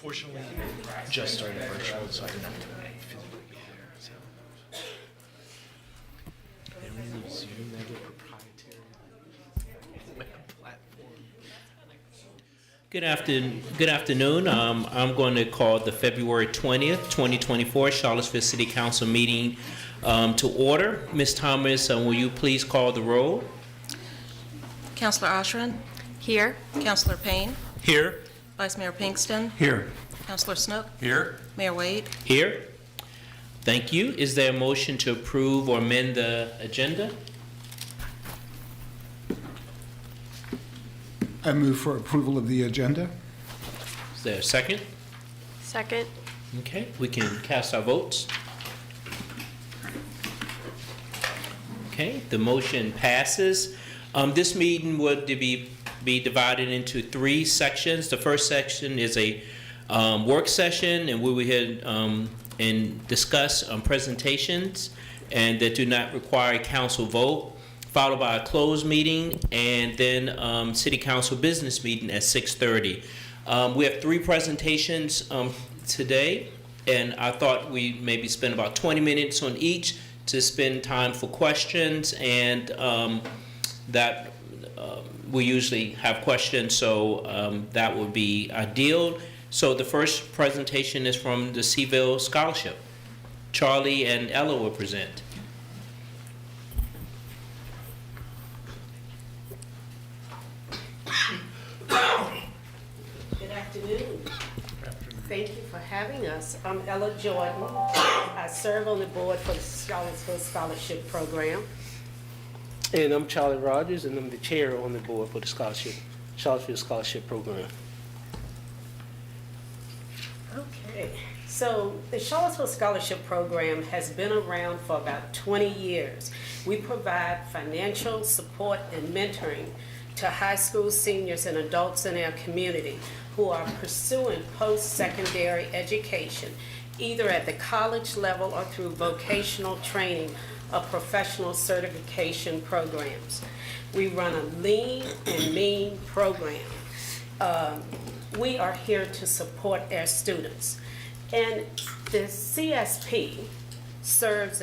Fortunately, just started virtual, so I didn't have to physically be there. So. They really use Zoom, they have a proprietary web platform. Good afternoon. I'm going to call the February 20th, 2024 Charlottesville City Council meeting to order. Ms. Thomas, will you please call the roll? Councilor Oshrin? Here. Councilor Payne? Here. Vice Mayor Pinkston? Here. Councilor Snook? Here. Mayor Wade? Here. Thank you. Is there a motion to approve or amend the agenda? I move for approval of the agenda. Is there a second? Second. Okay, we can cast our votes. Okay, the motion passes. This meeting would be divided into three sections. The first section is a work session, and we will hear and discuss presentations and that do not require a council vote, followed by a closed meeting, and then city council business meeting at 6:30. We have three presentations today, and I thought we maybe spend about 20 minutes on each to spend time for questions, and that we usually have questions, so that would be ideal. So the first presentation is from the Seville Scholarship. Charlie and Ella will present. Good afternoon. Thank you for having us. I'm Ella Jordan. I serve on the board for the Charlottesville Scholarship Program. And I'm Charlie Rogers, and I'm the chair on the board for the Charlottesville Scholarship Program. Okay, so the Charlottesville Scholarship Program has been around for about 20 years. We provide financial support and mentoring to high school seniors and adults in our community who are pursuing post-secondary education, either at the college level or through vocational training or professional certification programs. We run a lean and mean program. We are here to support our students. And the CSP serves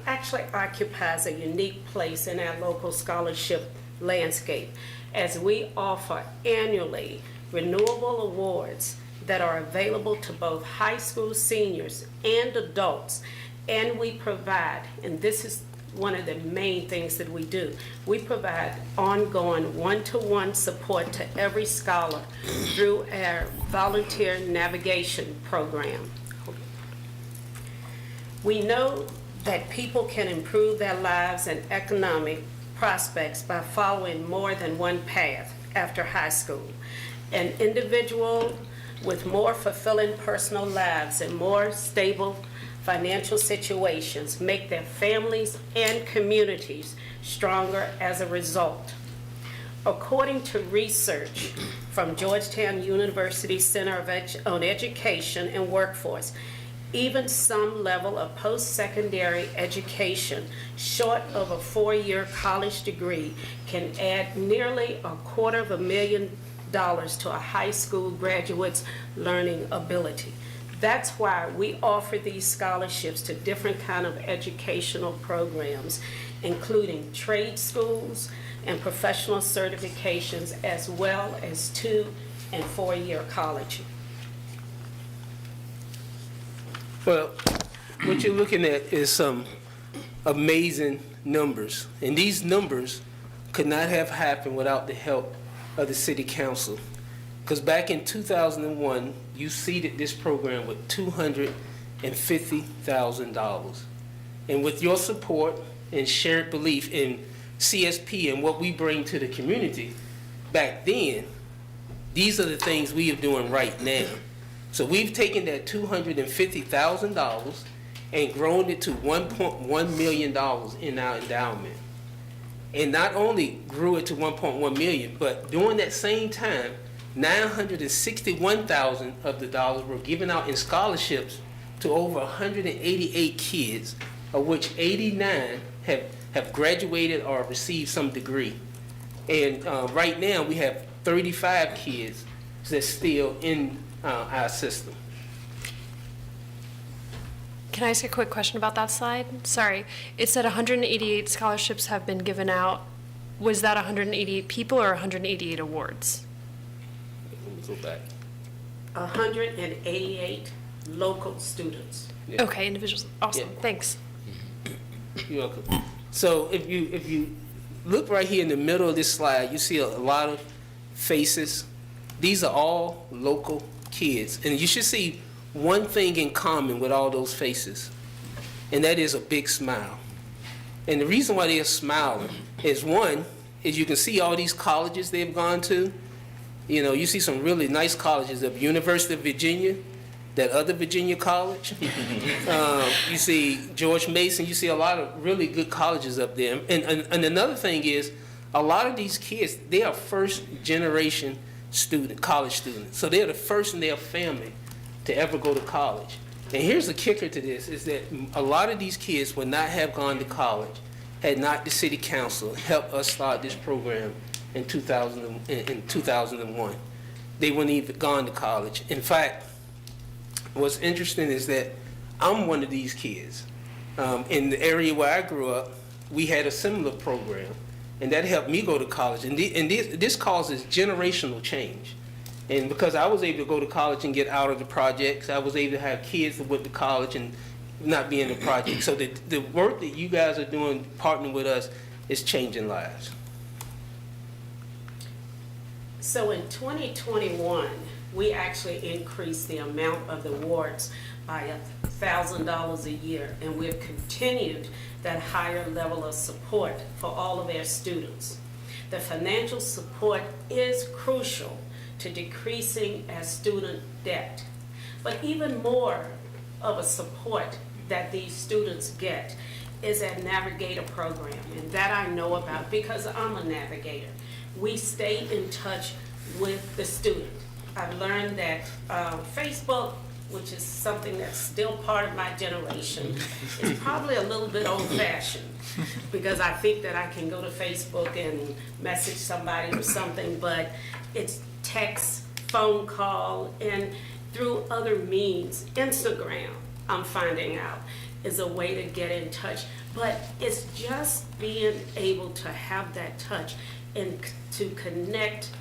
actually occupies a unique place in our local scholarship landscape, as we offer annually renewable awards that are available to both high school seniors and adults. And we provide, and this is one of the main things that we do, we provide ongoing one-to-one support to every scholar through our volunteer navigation program. We know that people can improve their lives and economic prospects by following more than one path after high school. An individual with more fulfilling personal lives and more stable financial situations make their families and communities stronger as a result. According to research from Georgetown University Center on Education and Workforce, even some level of post-secondary education short of a 4-year college degree can add nearly $250,000 to a high school graduate's learning ability. That's why we offer these scholarships to different kind of educational programs, including trade schools and professional certifications, as well as 2- and 4-year college. Well, what you're looking at is some amazing numbers. And these numbers could not have happened without the help of the City Council. Because back in 2001, you seeded this program with $250,000. And with your support and shared belief in CSP and what we bring to the community, back then, these are the things we are doing right now. So we've taken that $250,000 and grown it to $1.1 million in our endowment. And not only grew it to $1.1 million, but during that same time, $961,000 of the dollars were given out in scholarships to over 188 kids, of which 89 have graduated or received some degree. And right now we have 35 kids that's still in our system. Can I ask a quick question about that slide? Sorry, it said 188 scholarships have been given out. Was that 188 people or 188 awards? Let me go back. 188 local students. Yeah. Okay, individuals. Awesome. Yeah. Thanks. You're welcome. So if you look right here in the middle of this slide, you see a lot of faces. These are all local kids, and you should see one thing in common with all those faces, and that is a big smile. And the reason why they're smiling is, one, is you can see all these colleges they've gone to. You know, you see some really nice colleges of University of Virginia, that other Virginia college. You see George Mason, you see a lot of really good colleges up there. And another thing is, a lot of these kids, they are first generation college students. So they're the first in their family to ever go to college. And here's the kicker to this, is that a lot of these kids would not have gone to college had not the city council helped us start this program in 2001. They wouldn't even gone to college. In fact, what's interesting is that I'm one of these kids. In the area where I grew up, we had a similar program, and that helped me go to college. And this causes generational change. And because I was able to go to college and get out of the projects, I was able to have kids that went to college and not be in the project. So the work that you guys are doing, partnering with us, is changing lives. So in 2021, we actually increased the amount of the awards by $1,000 a year, and we've continued that higher level of support for all of our students. The financial support is crucial to decreasing our student debt. But even more of a support that these students get is our Navigator program, and that I know about because I'm a Navigator. We stay in touch with the student. I've learned that Facebook, which is something that's still part of my generation, is probably a little bit old-fashioned, because I think that I can go to Facebook and message somebody or something, but it's text, phone call, and through other means. Instagram, I'm finding out, is a way to get in touch. But it's just being able to have that touch and to connect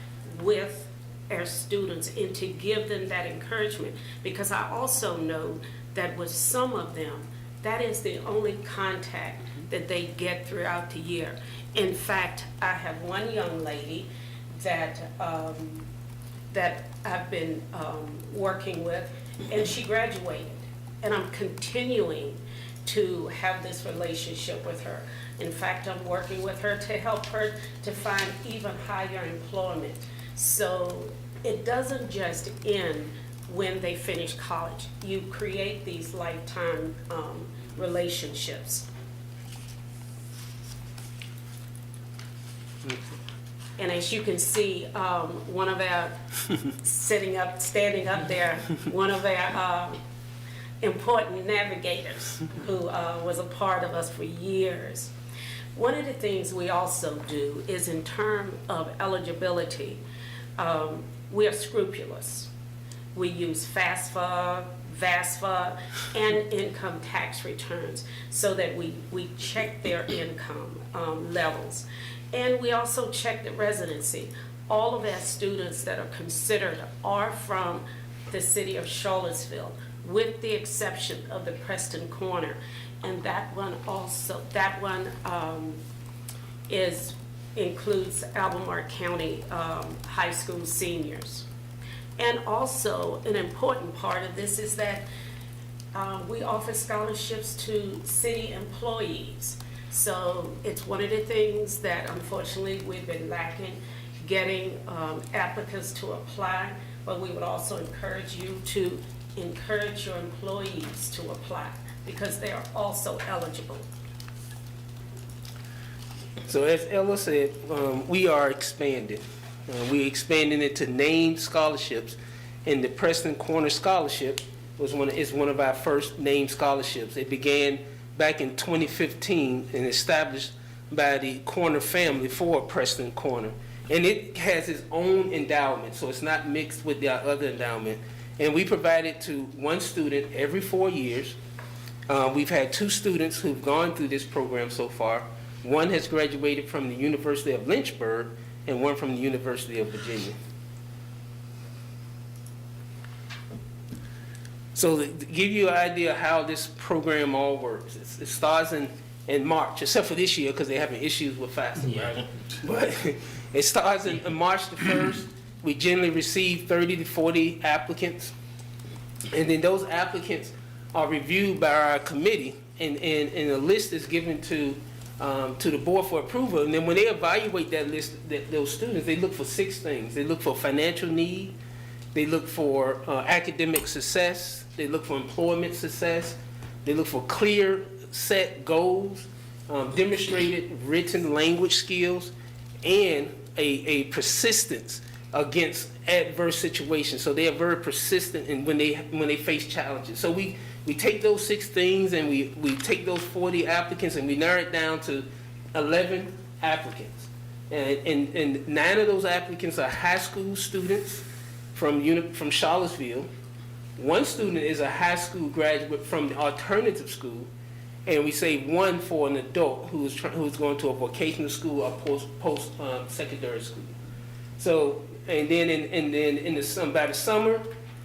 with our students and to give them that encouragement, because I also know that with some of them, that is the only contact that they get throughout the year. In fact, I have one young lady that that I've been working with, and she graduated, and I'm continuing to have this relationship with her. In fact, I'm working with her to help her to find even higher employment. So it doesn't just end when they finish college. You create these lifetime relationships. And as you can see, one of our standing up there, one of our important navigators who was a part of us for years. One of the things we also do is, in terms of eligibility, we are scrupulous. We use FAFSA, VASFA, and income tax returns so that we check their income levels. And we also check the residency. All of our students that are considered are from the city of Charlottesville, with the exception of the Preston Corner. And that one includes Albemarle County high school seniors. And also, an important part of this is that we offer scholarships to city employees. So it's one of the things that unfortunately we've been lacking, getting applicants to apply, but we would also encourage you to encourage your employees to apply, because they are also eligible. So as Ella said, we are expanding. We're expanding it to named scholarships, and the Preston Corner Scholarship is one of our first named scholarships. It began back in 2015 and established by the Corner family for Preston Corner. And it has its own endowment, so it's not mixed with the other endowment. And we provide it to one student every 4 years. We've had 2 students who've gone through this program so far. One has graduated from the University of Lynchburg and one from the University of Virginia. So to give you an idea of how this program all works, it starts in March, except for this year because they're having issues with FAFSA, right? But it starts in March the 1st. We generally receive 30 to 40 applicants. And then those applicants are reviewed by our committee, and a list is given to the board for approval. And then when they evaluate that list, those students, they look for 6 things. They look for financial need. They look for academic success. They look for employment success. They look for clear set goals, demonstrated written language skills, and a persistence against adverse situations. So they are very persistent in when they face challenges. So we take those 6 things and we take those 40 applicants and we narrow it down to 11 applicants. And 9 of those applicants are high school students from Charlottesville. 1 student is a high school graduate from the alternative school, and we save 1 for an adult who's going to a vocational school or post secondary school. So, and then by the summer,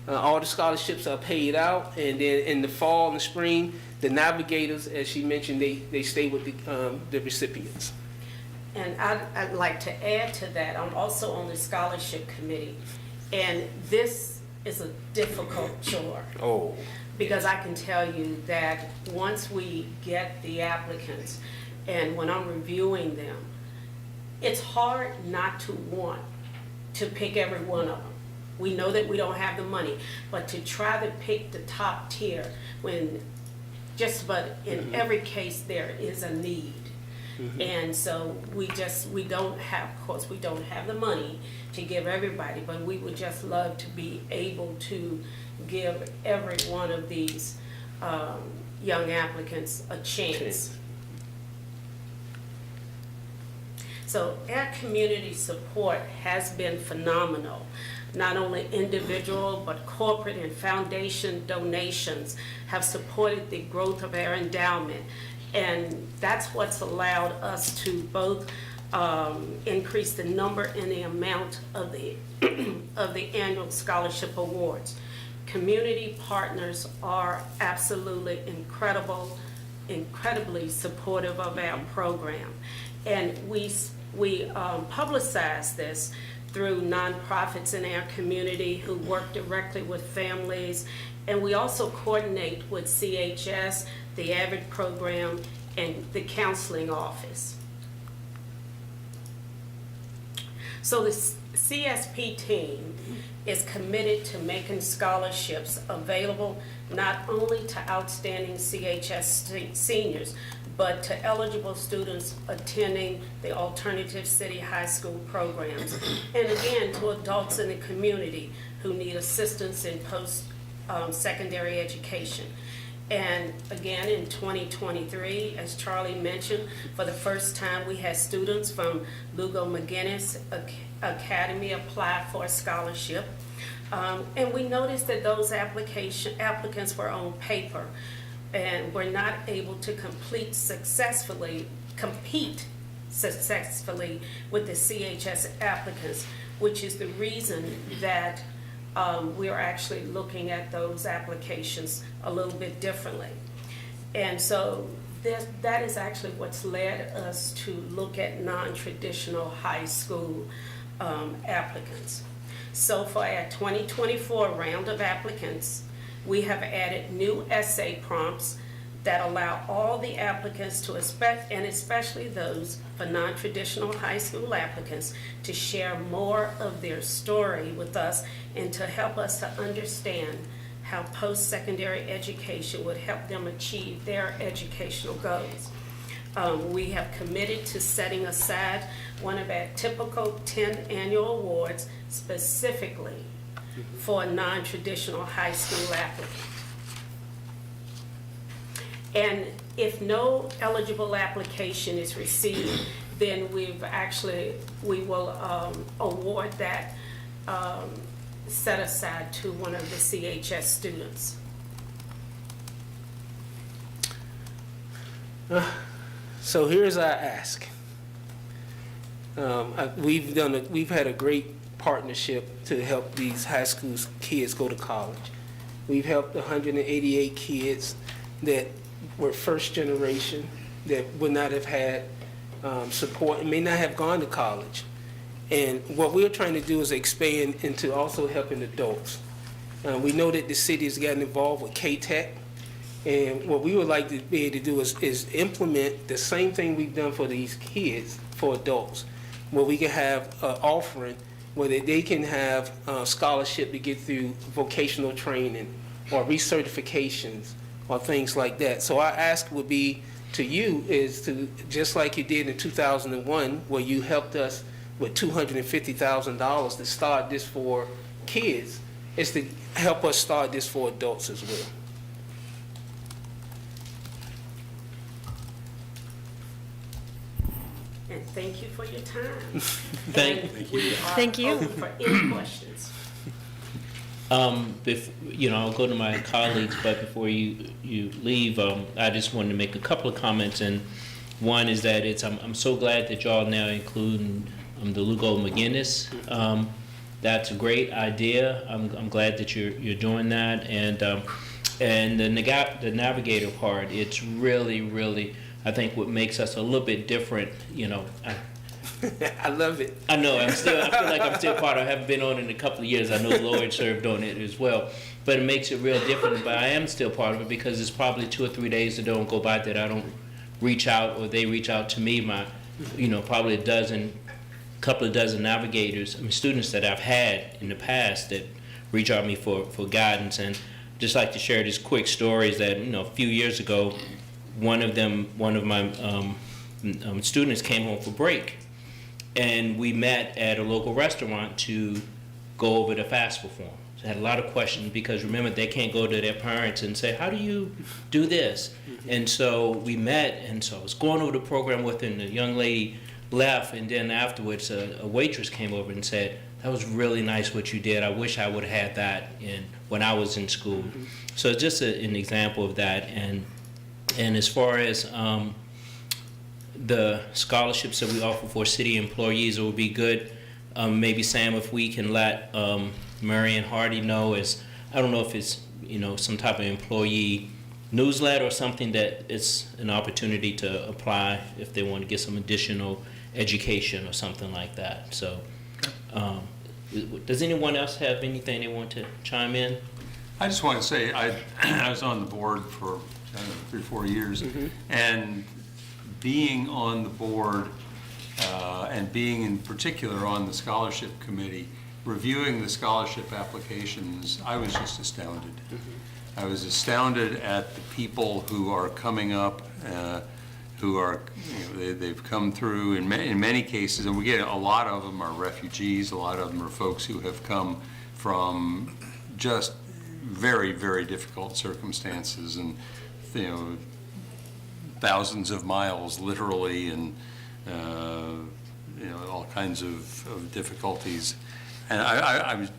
all the scholarships are paid out, and then in the fall and the spring, the navigators, as she mentioned, they stay with the recipients. And I'd like to add to that, I'm also on the scholarship committee, and this is a difficult chore. Oh. Because I can tell you that once we get the applicants, and when I'm reviewing them, it's hard not to want to pick every one of them. We know that we don't have the money, but to try to pick the top tier when just about in every case there is a need. And so we don't have, of course, we don't have the money to give everybody, but we would just love to be able to give every one of these young applicants a chance. So our community support has been phenomenal. Not only individual, but corporate and foundation donations have supported the growth of our endowment. And that's what's allowed us to both increase the number and the amount of the of the annual scholarship awards. Community partners are absolutely incredibly supportive of our program. And we publicize this through nonprofits in our community who work directly with families. And we also coordinate with CHS, the AVID program, and the counseling office. So the CSP team is committed to making scholarships available not only to outstanding CHS seniors, but to eligible students attending the alternative city high school programs. And again, to adults in the community who need assistance in post-secondary education. And again, in 2023, as Charlie mentioned, for the first time, we had students from Lugo McGinnis Academy apply for a scholarship. And we noticed that those applicants were on paper and were not able to compete successfully with the CHS applicants, which is the reason that we are actually looking at those applications a little bit differently. And so that is actually what's led us to look at non-traditional high school applicants. So for our 2024 round of applicants, we have added new essay prompts that allow all the applicants to and especially those for non-traditional high school applicants to share more of their story with us and to help us to understand how post-secondary education would help them achieve their educational goals. We have committed to setting aside one of our typical 10 annual awards specifically for non-traditional high school applicants. And if no eligible application is received, then we will award that set aside to one of the CHS students. So here's our ask. We've had a great partnership to help these high school kids go to college. We've helped 188 kids that were first generation, that would not have had support and may not have gone to college. And what we're trying to do is expand into also helping adults. We know that the city has gotten involved with K-Tech, and what we would like to be able to do is implement the same thing we've done for these kids for adults, where we can have an offering where they can have scholarship to get through vocational training or recertifications or things like that. So our ask would be to you is to, just like you did in 2001, where you helped us with $250,000 to start this for kids, is to help us start this for adults as well. And thank you for your time. Thank And we are Thank you. open for any questions. I'll go to my colleagues, but before you leave, I just wanted to make a couple of comments. And one is that I'm so glad that y'all now including the Lugo McGinnis. That's a great idea. I'm glad that you're doing that. And the navigator part, it's really, I think what makes us a little bit different. I love it. I know. I feel like I'm still part of. I haven't been on in a couple of years. I know Lloyd served on it as well, but it makes it real different. But I am still part of it because it's probably 2 or 3 days that don't go by that I don't reach out or they reach out to me. Probably a couple of dozen navigators, students that I've had in the past that reach out to me for guidance. And just like to share this quick story is that a few years ago, one of my students came home for break. And we met at a local restaurant to go over the FAFSA form. So I had a lot of questions because remember, they can't go to their parents and say, how do you do this? And so we met, and so I was going over the program with her, and the young lady left, and then afterwards a waitress came over and said, that was really nice what you did. I wish I would have had that when I was in school. So it's just an example of that. And as far as the scholarships that we offer for city employees, it would be good, maybe Sam, if we can let Marion Hardy know, I don't know if it's some type of employee newsletter or something that it's an opportunity to apply if they want to get some additional education or something like that. So does anyone else have anything they want to chime in? I just want to say I was on the board for 3 or 4 years, and being on the board and being in particular on the scholarship committee, reviewing the scholarship applications, I was just astounded. I was astounded at the people who are coming up, who are, they've come through in many cases, and we get a lot of them are refugees, a lot of them are folks who have come from just very, very difficult circumstances, and thousands of miles literally, and all kinds of difficulties. And I was,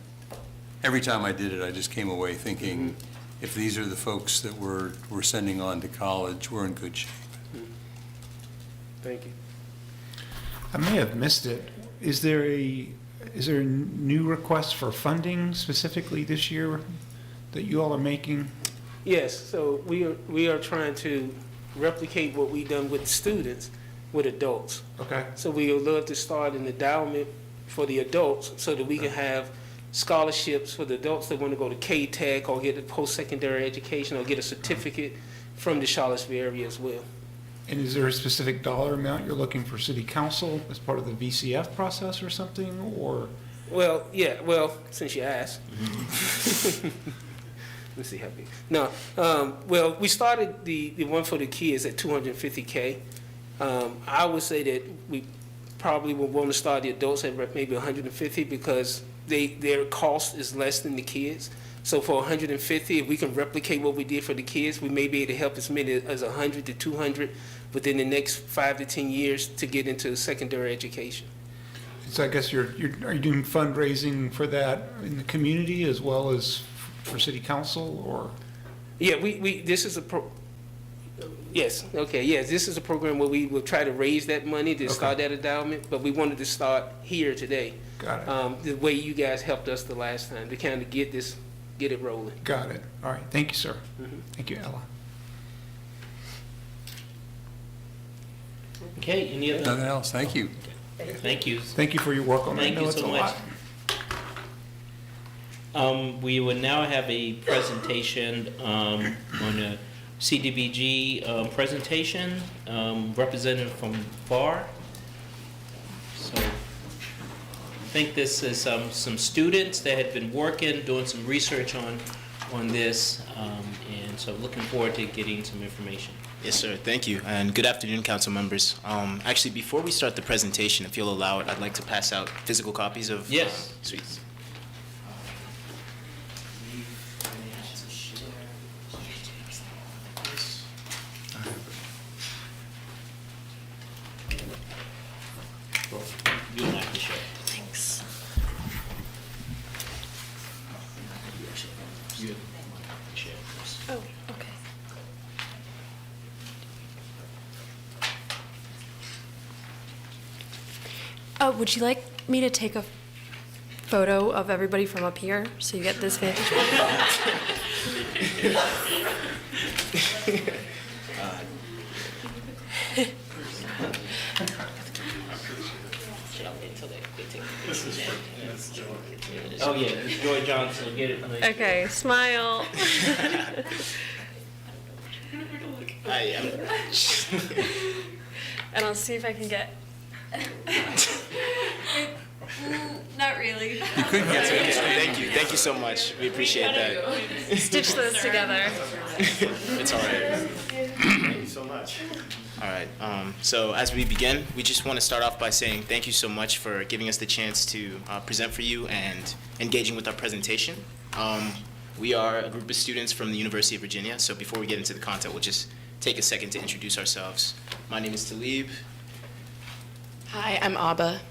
every time I did it, I just came away thinking, if these are the folks that we're sending on to college, we're in good shape. Thank you. I may have missed it. Is there a new request for funding specifically this year that you all are making? Yes, so we are trying to replicate what we've done with students with adults. Okay. So we would love to start an endowment for the adults so that we can have scholarships for the adults that want to go to K-Tech or get a post-secondary education or get a certificate from the Charlottesville area as well. And is there a specific dollar amount you're looking for city council as part of the VCF process or something, or? Well, yeah, since you asked. Let's see how big. No, well, we started the one for the kids at $250K. I would say that we probably would want to start the adults at maybe $150 because their cost is less than the kids. So for $150, if we can replicate what we did for the kids, we may be able to help as many as 100 to 200 within the next 5 to 10 years to get into secondary education. So I guess are you doing fundraising for that in the community as well as for city council, or? Yeah, this is a yes, okay, yes, this is a program where we will try to raise that money to start that endowment, but we wanted to start here today. Got it. The way you guys helped us the last time, to kind of get it rolling. Got it. All right. Thank you, sir. Thank you, Ella. Okay, any other? Nothing else, thank you. Thank you. Thank you for your work on that. I Thank know you it's so a much. lot. We will now have a presentation on a CDBG presentation, representative from FAR. So I think this is some students that had been working, doing some research on this, and so looking forward to getting some information. Yes, sir. Thank you. And good afternoon, council members. Actually, before we start the presentation, if you'll allow it, I'd like to pass out physical copies of Yes. suites. You and I can share. Thanks. You can share first. Oh, okay. Would you like me to take a photo of everybody from up here so you get this vantage point? Oh, yeah, it's Joy Johnson, get it. Okay, smile. I am. And I'll see if I can get. Not really. Thank you. Thank you so much. We appreciate that. Stitch those together. It's all right. Thank you so much. All right. So as we begin, we just want to start off by saying thank you so much for giving us the chance to present for you and engaging with our presentation. We are a group of students from the University of Virginia. So before we get into the content, we'll just take a second to introduce ourselves. My name is Talib. Hi, I'm Abba.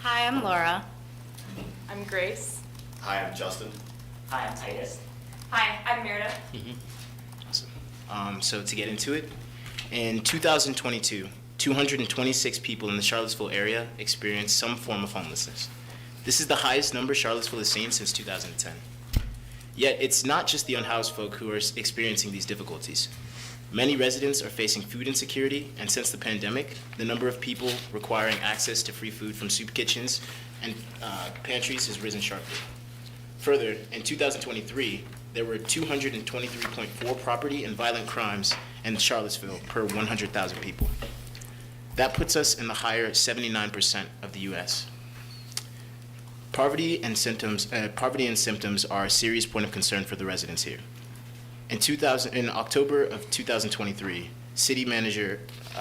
Hi, I'm Laura. I'm Grace. Hi, I'm Justin. Hi, I'm Titus. Hi, I'm Merida. Awesome. So to get into it, in 2022, 226 people in the Charlottesville area experienced some form of homelessness. This is the highest number Charlottesville has seen since 2010. Yet it's not just the unhoused folk who are experiencing these difficulties. Many residents are facing food insecurity, and since the pandemic, the number of people requiring access to free food from soup kitchens and pantries has risen sharply. Further, in 2023, there were 223.4 property and violent crimes in Charlottesville per 100,000 people. That puts us in the higher 79% of the U.S. Poverty and symptoms are a serious point of concern for the residents here. In October of 2023, City Manager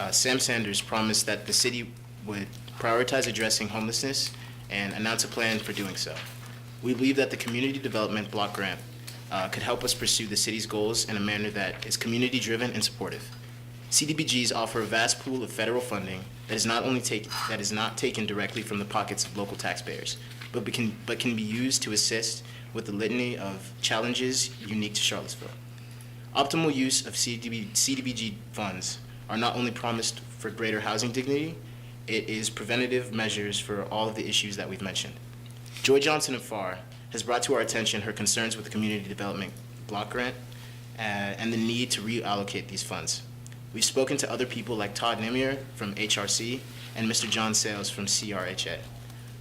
Sam Sanders promised that the city would prioritize addressing homelessness and announce a plan for doing so. We believe that the Community Development Block Grant could help us pursue the city's goals in a manner that is community-driven and supportive. CDBGs offer a vast pool of federal funding that is not taken directly from the pockets of local taxpayers, but can be used to assist with the litany of challenges unique to Charlottesville. Optimal use of CDBG funds are not only promised for greater housing dignity, it is preventative measures for all of the issues that we've mentioned. Joy Johnson of FAR has brought to our attention her concerns with the Community Development Block Grant and the need to reallocate these funds. We've spoken to other people like Todd Nimier from HRC and Mr. John Sales from CRHA,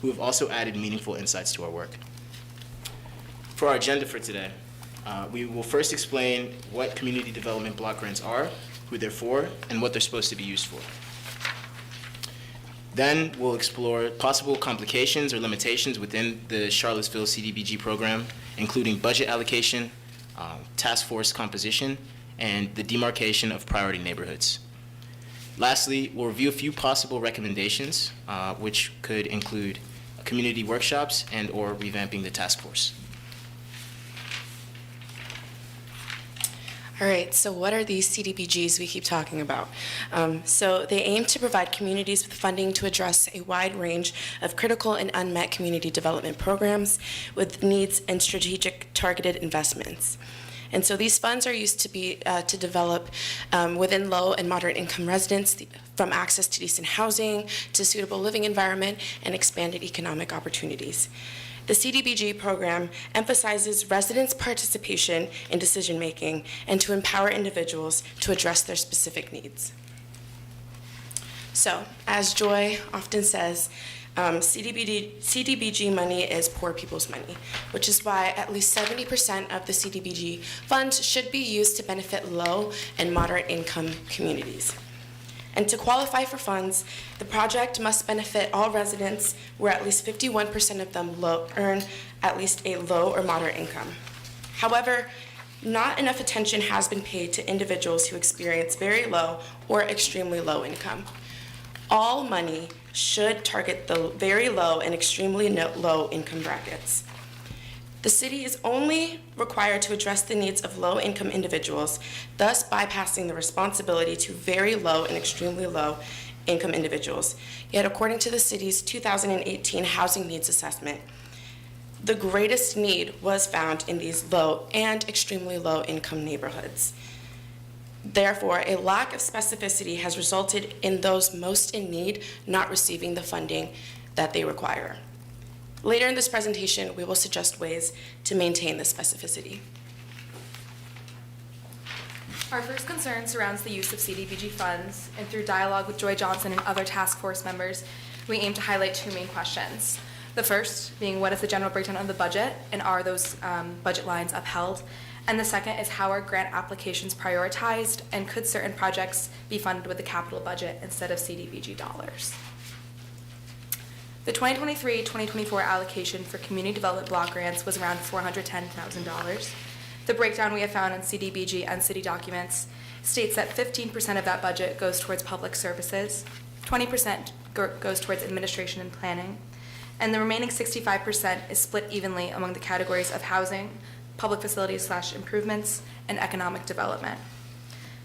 who have also added meaningful insights to our work. For our agenda for today, we will first explain what Community Development Block Grants are, who they're for, and what they're supposed to be used for. Then we'll explore possible complications or limitations within the Charlottesville CDBG program, including budget allocation, task force composition, and the demarcation of priority neighborhoods. Lastly, we'll review a few possible recommendations, which could include community workshops and/or revamping the task force. All right, so what are these CDBGs we keep talking about? So they aim to provide communities with funding to address a wide range of critical and unmet community development programs with needs and strategic targeted investments. And so these funds are used to develop within low and moderate income residents from access to decent housing to suitable living environment and expanded economic opportunities. The CDBG program emphasizes residents' participation in decision-making and to empower individuals to address their specific needs. So, as Joy often says, CDBG money is poor people's money, which is why at least 70% of the CDBG funds should be used to benefit low and moderate income communities. And to qualify for funds, the project must benefit all residents where at least 51% of them earn at least a low or moderate income. However, not enough attention has been paid to individuals who experience very low or extremely low income. All money should target the very low and extremely low income brackets. The city is only required to address the needs of low-income individuals, thus bypassing the responsibility to very low and extremely low-income individuals. Yet, according to the city's 2018 Housing Needs Assessment, the greatest need was found in these low and extremely low-income neighborhoods. Therefore, a lack of specificity has resulted in those most in need not receiving the funding that they require. Later in this presentation, we will suggest ways to maintain this specificity. Our first concern surrounds the use of CDBG funds, and through dialogue with Joy Johnson and other task force members, we aim to highlight two main questions. The first being, what is the general breakdown of the budget, and are those budget lines upheld? And the second is, how are grant applications prioritized, and could certain projects be funded with the capital budget instead of CDBG dollars? The 2023-2024 allocation for community development block grants was around $410,000. The breakdown we have found in CDBG and city documents states that 15% of that budget goes towards public services, 20% goes towards administration and planning, and the remaining 65% is split evenly among the categories of housing, public facilities / improvements, and economic development.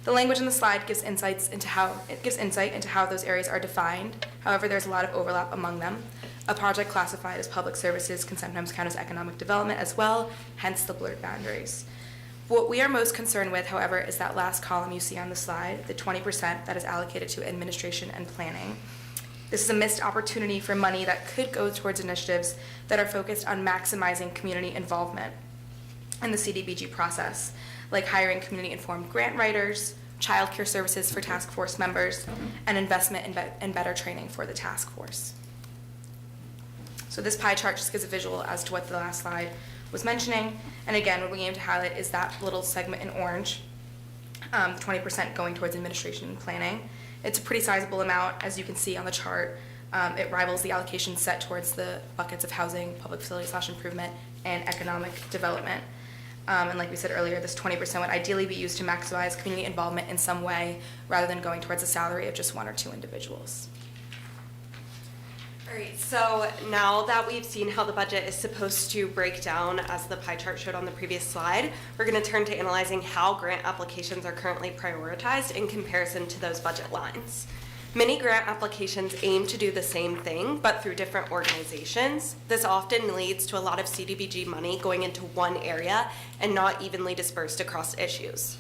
The language in the slide gives insight into how those areas are defined. However, there's a lot of overlap among them. A project classified as public services can sometimes count as economic development as well, hence the blurred boundaries. What we are most concerned with, however, is that last column you see on the slide, the 20% that is allocated to administration and planning. This is a missed opportunity for money that could go towards initiatives that are focused on maximizing community involvement in the CDBG process, like hiring community-informed grant writers, childcare services for task force members, and investment in better training for the task force. So this pie chart just gives a visual as to what the last slide was mentioning. And again, what we aim to highlight is that little segment in orange, 20% going towards administration and planning. It's a pretty sizable amount, as you can see on the chart. It rivals the allocation set towards the buckets of housing, public facilities / improvement, and economic development. And like we said earlier, this 20% would ideally be used to maximize community involvement in some way, rather than going towards a salary of just one or two individuals. All right, so now that we've seen how the budget is supposed to break down, as the pie chart showed on the previous slide, we're going to turn to analyzing how grant applications are currently prioritized in comparison to those budget lines. Many grant applications aim to do the same thing, but through different organizations. This often leads to a lot of CDBG money going into one area and not evenly dispersed across issues.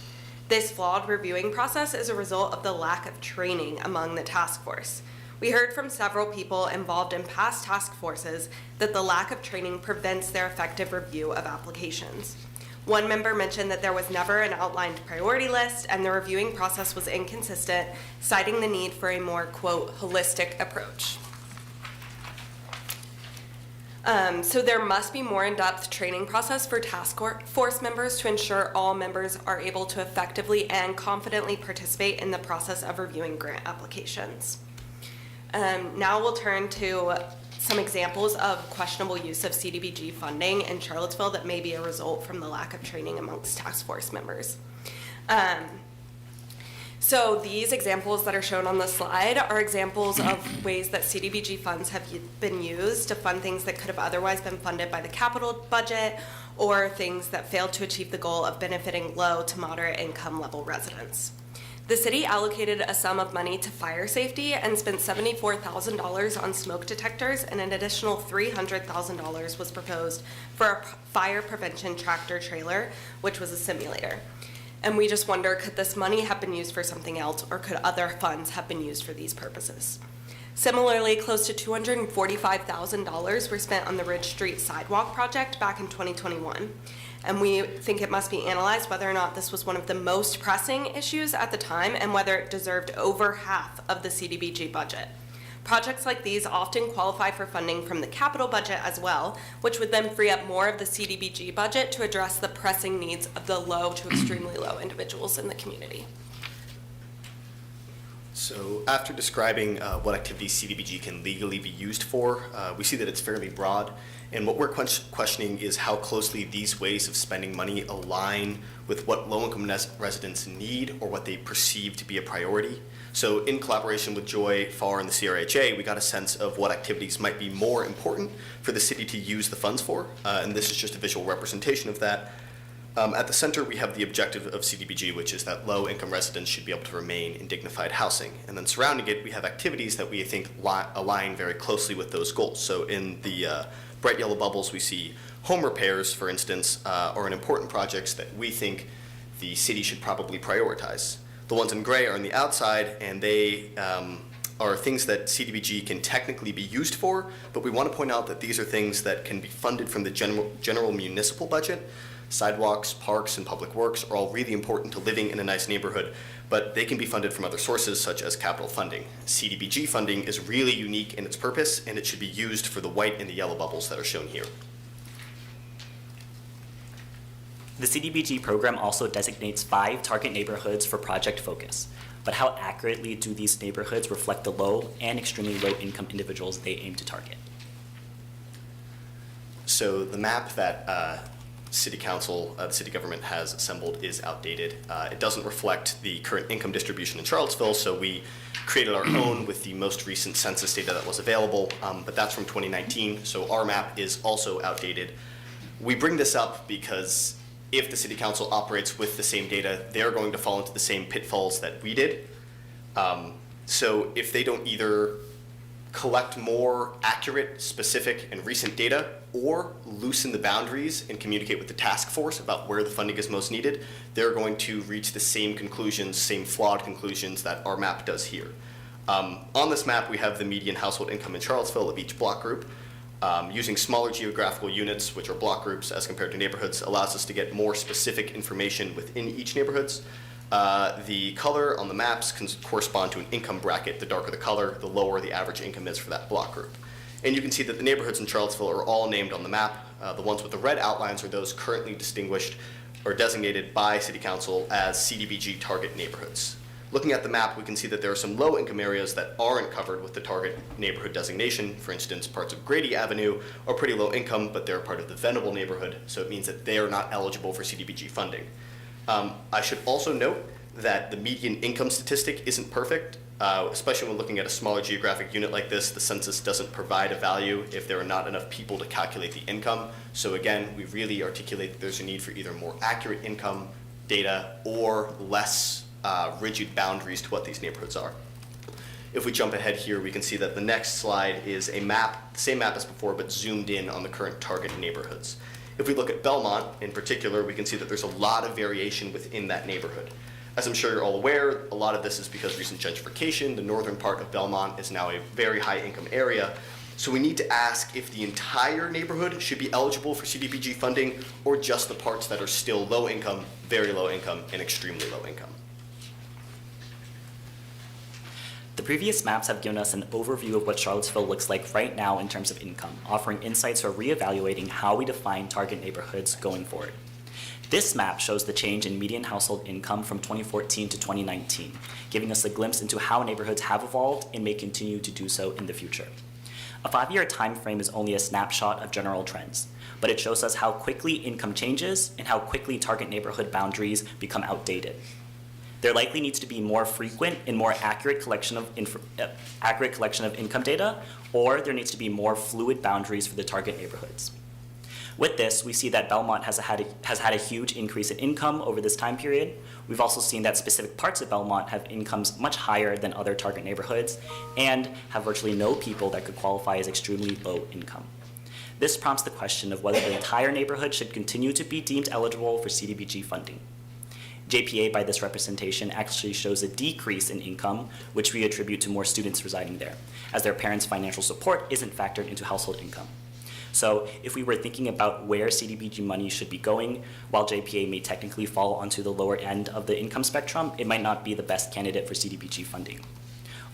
This flawed reviewing process is a result of the lack of training among the task force. We heard from several people involved in past task forces that the lack of training prevents their effective review of applications. One member mentioned that there was never an outlined priority list and the reviewing process was inconsistent, citing the need for a more, quote, holistic approach. So there must be more in-depth training process for task force members to ensure all members are able to effectively and confidently participate in the process of reviewing grant applications. Now we'll turn to some examples of questionable use of CDBG funding in Charlottesville that may be a result from the lack of training amongst task force members. So these examples that are shown on the slide are examples of ways that CDBG funds have been used to fund things that could have otherwise been funded by the capital budget or things that failed to achieve the goal of benefiting low to moderate income level residents. The city allocated a sum of money to fire safety and spent $74,000 on smoke detectors, and an additional $300,000 was proposed for a fire prevention tractor trailer, which was a simulator. And we just wonder, could this money have been used for something else, or could other funds have been used for these purposes? Similarly, close to $245,000 were spent on the Ridge Street sidewalk project back in 2021. And we think it must be analyzed whether or not this was one of the most pressing issues at the time and whether it deserved over half of the CDBG budget. Projects like these often qualify for funding from the capital budget as well, which would then free up more of the CDBG budget to address the pressing needs of the low to extremely low individuals in the community. So after describing what activities CDBG can legally be used for, we see that it's fairly broad. And what we're questioning is how closely these ways of spending money align with what low-income residents need or what they perceive to be a priority. So in collaboration with Joy, FAR, and the CRHA, we got a sense of what activities might be more important for the city to use the funds for. And this is just a visual representation of that. At the center, we have the objective of CDBG, which is that low-income residents should be able to remain in dignified housing. And then surrounding it, we have activities that we think align very closely with those goals. So in the bright yellow bubbles, we see home repairs, for instance, are an important projects that we think the city should probably prioritize. The ones in gray are on the outside, and they are things that CDBG can technically be used for, but we want to point out that these are things that can be funded from the general municipal budget. Sidewalks, parks, and public works are all really important to living in a nice neighborhood, but they can be funded from other sources such as capital funding. CDBG funding is really unique in its purpose, and it should be used for the white and the yellow bubbles that are shown here. The CDBG program also designates 5 target neighborhoods for project focus, but how accurately do these neighborhoods reflect the low and extremely low income individuals they aim to target? So the map that City Council, the city government has assembled is outdated. It doesn't reflect the current income distribution in Charlottesville, so we created our own with the most recent census data that was available, but that's from 2019, so our map is also outdated. We bring this up because if the City Council operates with the same data, they're going to fall into the same pitfalls that we did. So if they don't either collect more accurate, specific, and recent data, or loosen the boundaries and communicate with the task force about where the funding is most needed, they're going to reach the same conclusions, same flawed conclusions that our map does here. On this map, we have the median household income in Charlottesville of each block group. Using smaller geographical units, which are block groups as compared to neighborhoods, allows us to get more specific information within each neighborhoods. The color on the maps can correspond to an income bracket. The darker the color, the lower the average income is for that block group. And you can see that the neighborhoods in Charlottesville are all named on the map. The ones with the red outlines are those currently distinguished or designated by City Council as CDBG target neighborhoods. Looking at the map, we can see that there are some low-income areas that aren't covered with the target neighborhood designation. For instance, parts of Grady Avenue are pretty low income, but they're part of the Venable neighborhood, so it means that they are not eligible for CDBG funding. I should also note that the median income statistic isn't perfect, especially when looking at a smaller geographic unit like this. The census doesn't provide a value if there are not enough people to calculate the income. So again, we really articulate that there's a need for either more accurate income data or less rigid boundaries to what these neighborhoods are. If we jump ahead here, we can see that the next slide is a map, the same map as before, but zoomed in on the current target neighborhoods. If we look at Belmont in particular, we can see that there's a lot of variation within that neighborhood. As I'm sure you're all aware, a lot of this is because recent gentrification. The northern part of Belmont is now a very high income area. So we need to ask if the entire neighborhood should be eligible for CDBG funding or just the parts that are still low income, very low income, and extremely low income. The previous maps have given us an overview of what Charlottesville looks like right now in terms of income, offering insights for reevaluating how we define target neighborhoods going forward. This map shows the change in median household income from 2014 to 2019, giving us a glimpse into how neighborhoods have evolved and may continue to do so in the future. A 5-year time frame is only a snapshot of general trends, but it shows us how quickly income changes and how quickly target neighborhood boundaries become outdated. There likely needs to be more frequent and more accurate collection of income data, or there needs to be more fluid boundaries for the target neighborhoods. With this, we see that Belmont has had a huge increase in income over this time period. We've also seen that specific parts of Belmont have incomes much higher than other target neighborhoods and have virtually no people that could qualify as extremely low income. This prompts the question of whether the entire neighborhood should continue to be deemed eligible for CDBG funding. JPA, by this representation, actually shows a decrease in income, which we attribute to more students residing there, as their parents' financial support isn't factored into household income. So if we were thinking about where CDBG money should be going, while JPA may technically fall onto the lower end of the income spectrum, it might not be the best candidate for CDBG funding.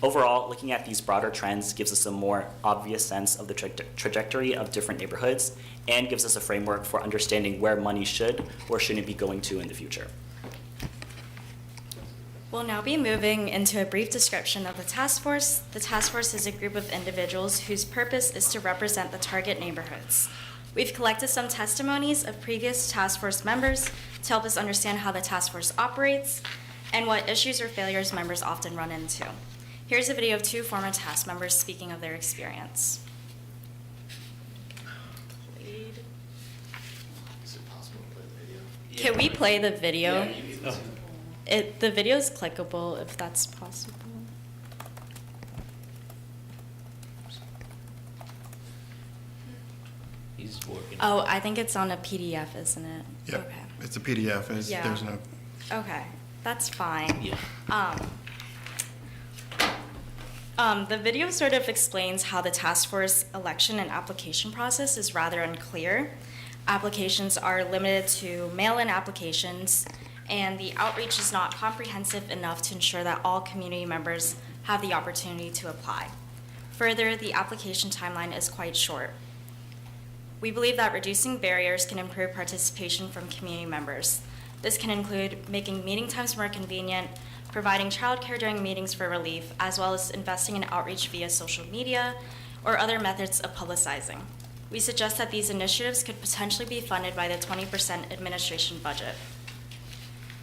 Overall, looking at these broader trends gives us a more obvious sense of the trajectory of different neighborhoods and gives us a framework for understanding where money should or shouldn't be going to in the future. We'll now be moving into a brief description of the task force. The task force is a group of individuals whose purpose is to represent the target neighborhoods. We've collected some testimonies of previous task force members to help us understand how the task force operates and what issues or failures members often run into. Here's a video of 2 former task members speaking of their experience. Can we play the video? The video is clickable if that's possible. He's working. Oh, I think it's on a PDF, isn't it? Yep. Okay. It's a PDF. Yeah. There's no. Okay, that's fine. Yeah. The video sort of explains how the task force election and application process is rather unclear. Applications are limited to mail-in applications, and the outreach is not comprehensive enough to ensure that all community members have the opportunity to apply. Further, the application timeline is quite short. We believe that reducing barriers can improve participation from community members. This can include making meeting times more convenient, providing childcare during meetings for relief, as well as investing in outreach via social media or other methods of publicizing. We suggest that these initiatives could potentially be funded by the 20% administration budget.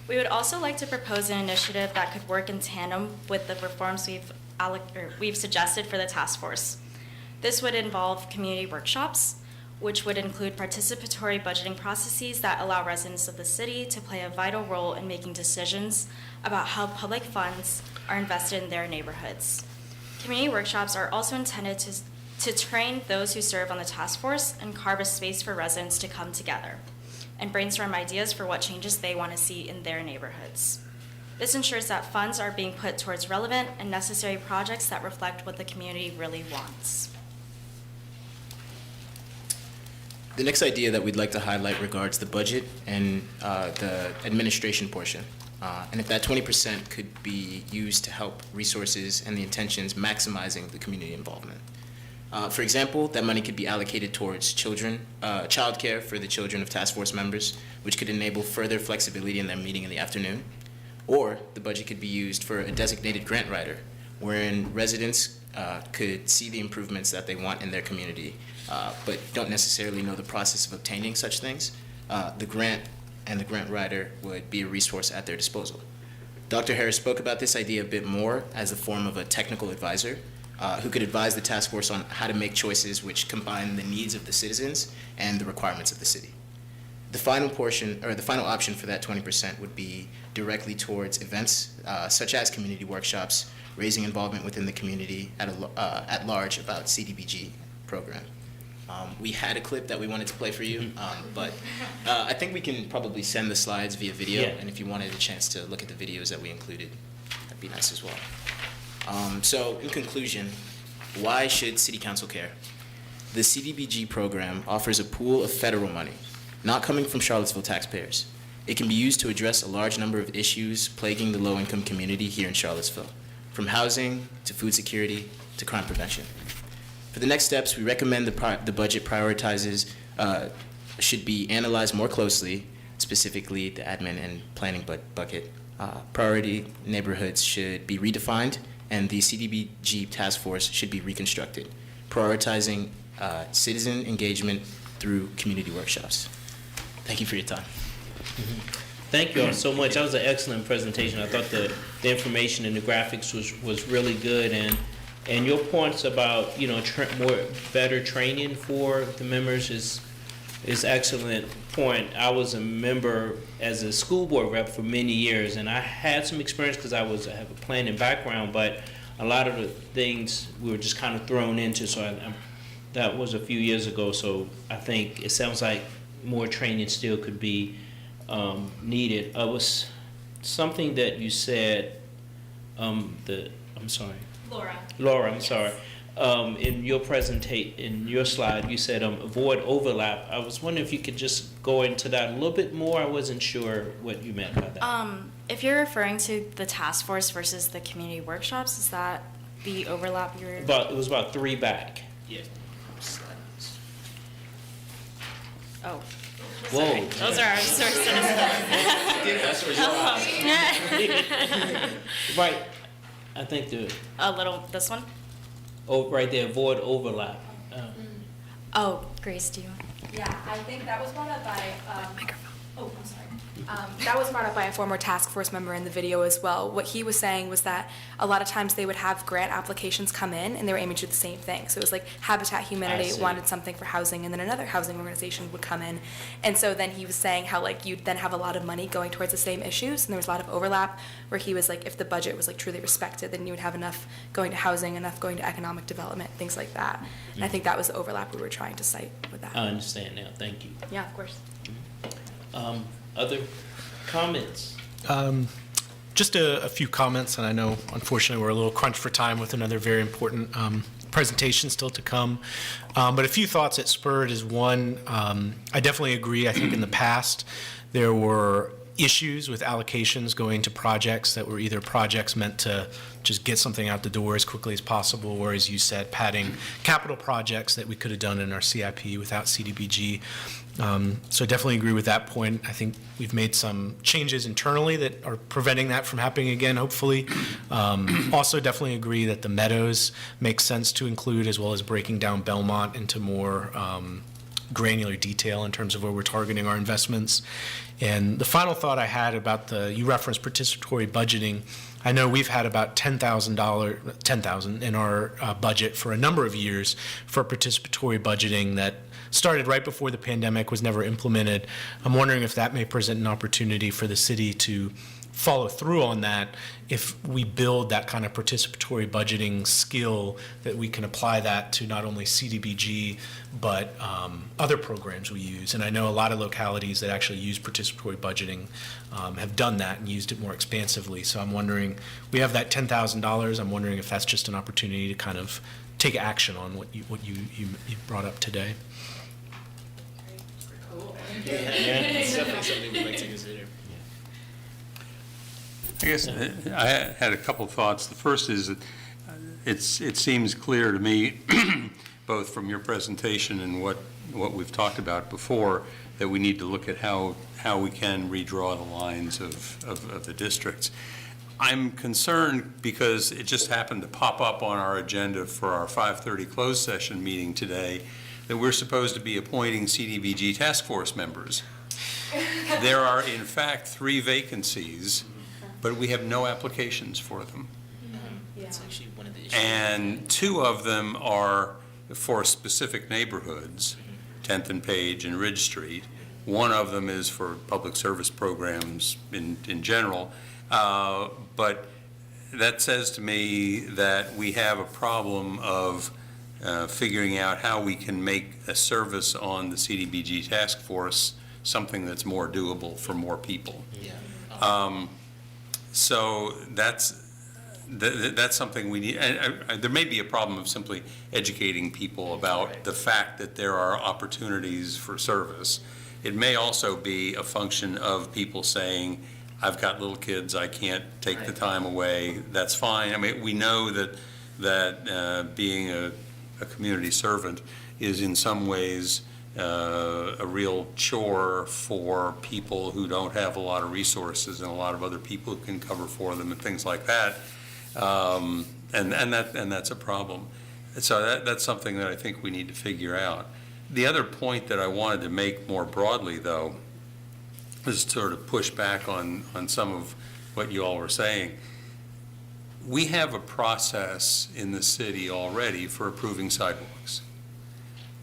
We would also like to propose an initiative that could work in tandem with the reforms we've suggested for the task force. This would involve community workshops, which would include participatory budgeting processes that allow residents of the city to play a vital role in making decisions about how public funds are invested in their neighborhoods. Community workshops are also intended to train those who serve on the task force and carve a space for residents to come together and brainstorm ideas for what changes they want to see in their neighborhoods. This ensures that funds are being put towards relevant and necessary projects that reflect what the community really wants. The next idea that we'd like to highlight regards the budget and the administration portion. And if that 20% could be used to help resources and the intentions maximizing the community involvement. For example, that money could be allocated towards childcare for the children of task force members, which could enable further flexibility in their meeting in the afternoon. Or the budget could be used for a designated grant writer, wherein residents could see the improvements that they want in their community, but don't necessarily know the process of obtaining such things. The grant and the grant writer would be a resource at their disposal. Dr. Harris spoke about this idea a bit more as a form of a technical advisor who could advise the task force on how to make choices which combine the needs of the citizens and the requirements of the city. The final portion, or the final option for that 20% would be directly towards events such as community workshops, raising involvement within the community at large about CDBG program. We had a clip that we wanted to play for you, but I think we can probably send the slides via video, and if you wanted a chance to look at the videos that we included, that'd be nice as well. So in conclusion, why should City Council care? The CDBG program offers a pool of federal money, not coming from Charlottesville taxpayers. It can be used to address a large number of issues plaguing the low-income community here in Charlottesville, from housing to food security to crime prevention. For the next steps, we recommend the budget prioritizes should be analyzed more closely, specifically the admin and planning bucket. Priority neighborhoods should be redefined, and the CDBG task force should be reconstructed, prioritizing citizen engagement through community workshops. Thank you for your time. Thank you all so much. That was an excellent presentation. I thought the information and the graphics was really good, and your points about better training for the members is It's excellent point. I was a member as a school board rep for many years, and I had some experience because I have a planning background, but a lot of the things we were just kind of thrown into, so that was a few years ago, so I think it sounds like more training still could be needed. Was something that you said, I'm sorry. Laura, I'm sorry. In your in your slide, you said avoid overlap. I was wondering if you could just go into that a little bit more. I wasn't sure what you meant by that. If you're referring to the task force versus the community workshops, is that the overlap you're? It was about 3 back. Yeah. Oh. Whoa. Sorry. Those are our sources. That's where you're Right. I think This one? right there, avoid overlap. Oh, Grace, do you? Yeah, I think that was brought up by, oh, I'm sorry. That was brought up by a former task force member in the video as well. What he was saying was that a lot of times they would have grant applications come in and they were aiming to do the same thing. So it was like Habitat Humanity wanted something for housing, and then another housing organization would come in. And so then he was saying how like you'd then have a lot of money going towards the same issues, and there was a lot of overlap, where he was like, if the budget was like truly respected, then you would have enough going to housing, enough going to economic development, things like that. And I think that was the overlap we were trying to cite with that. I understand now. Thank you. Yeah, of course. Other comments? Just a few comments, and I know unfortunately we're a little crunched for time with another very important presentation still to come. But a few thoughts it spurred is one, I definitely agree. I think in the past there were issues with allocations going to projects that were either projects meant to just get something out the door as quickly as possible, or as you said, padding capital projects that we could have done in our CIP without CDBG. So I definitely agree with that point. I think we've made some changes internally that are preventing that from happening again, hopefully. Also definitely agree that the Meadows make sense to include, as well as breaking down Belmont into more granular detail in terms of where we're targeting our investments. And the final thought I had about you referenced participatory budgeting. I know we've had about $10,000 in our budget for a number of years for participatory budgeting that started right before the pandemic, was never implemented. I'm wondering if that may present an opportunity for the city to follow through on that, if we build that kind of participatory budgeting skill, that we can apply that to not only CDBG, but other programs we use. And I know a lot of localities that actually use participatory budgeting have done that and used it more expansively. So I'm wondering, we have that $10,000. I'm wondering if that's just an opportunity to kind of take action on what you brought up today. It's definitely something we'd like to consider. I guess I had a couple of thoughts. The first is that it seems clear to me, both from your presentation and what we've talked about before, that we need to look at how we can redraw the lines of the districts. I'm concerned because it just happened to pop up on our agenda for our 5:30 closed session meeting today that we're supposed to be appointing CDBG task force members. There are, in fact, 3 vacancies, but we have no applications for them. That's actually one of the issues. And 2 of them are for specific neighborhoods, 10th and Page and Ridge Street. One of them is for public service programs in general. But that says to me that we have a problem of figuring out how we can make a service on the CDBG task force something that's more doable for more people. So that's something we need. And there may be a problem of simply educating people about the fact that there are opportunities for service. It may also be a function of people saying, I've got little kids, I can't take the time away, that's fine. I mean, we know that being a community servant is in some ways a real chore for people who don't have a lot of resources, and a lot of other people who can cover for them and things like that. And that's a problem. So that's something that I think we need to figure out. The other point that I wanted to make more broadly, though, is to sort of push back on some of what you all were saying. We have a process in the city already for approving sidewalks.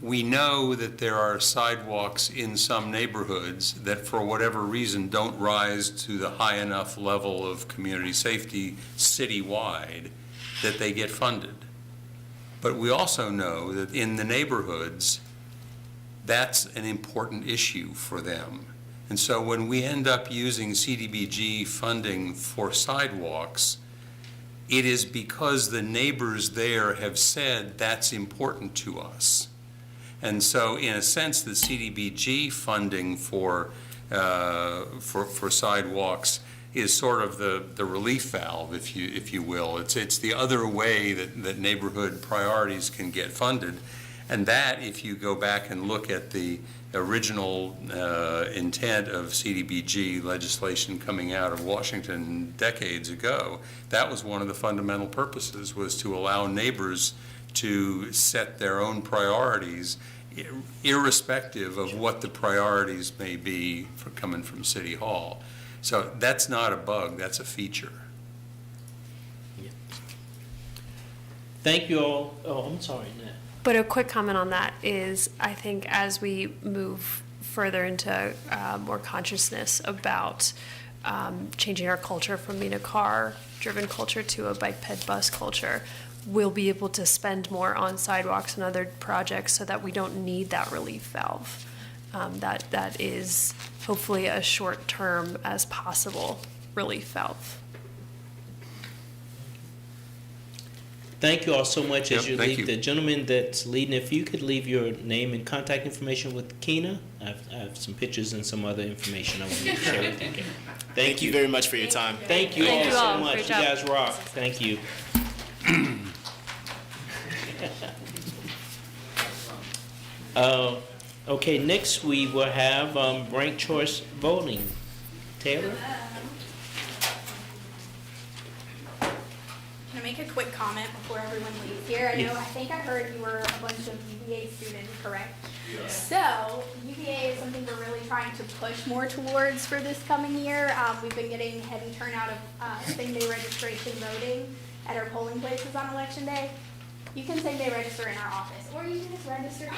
we know that there are sidewalks in some neighborhoods that for whatever reason don't rise to the high enough level of community safety citywide that they get funded. But we also know that in the neighborhoods, that's an important issue for them. And so when we end up using CDBG funding for sidewalks, it is because the neighbors there have said that's important to us. And so in a sense, the CDBG funding for sidewalks is sort of the relief valve, if you will. It's the other way that neighborhood priorities can get funded. And that, if you go back and look at the original intent of CDBG legislation coming out of Washington decades ago, that was one of the fundamental purposes, was to allow neighbors to set their own priorities, irrespective of what the priorities may be for coming from City Hall. So that's not a bug, that's a feature. Thank you all. Oh, I'm sorry, Nat. But a quick comment on that is, I think as we move further into more consciousness about changing our culture from being a car-driven culture to a bike-ped bus culture, we'll be able to spend more on sidewalks and other projects so that we don't need that relief valve. That is hopefully a short-term as possible relief valve. Thank you all so much. As Yep, you thank leave, you. the gentleman that's leading, if you could leave your name and contact information with Keena. I have some pictures and some other information I want to share with you. Thank you very much for your time. Thank you Thank all you so all. much. Great You job. guys rock. Thank you. Okay, next we will have ranked choice voting. Taylor? Can I make a quick comment before everyone leaves here? I think I heard you were a bunch of UVA students, correct? So UVA is something we're really trying to push more towards for this coming year. We've been getting heavy turnout of same-day registration voting at our polling places on Election Day. You can same-day register in our office, or you can just register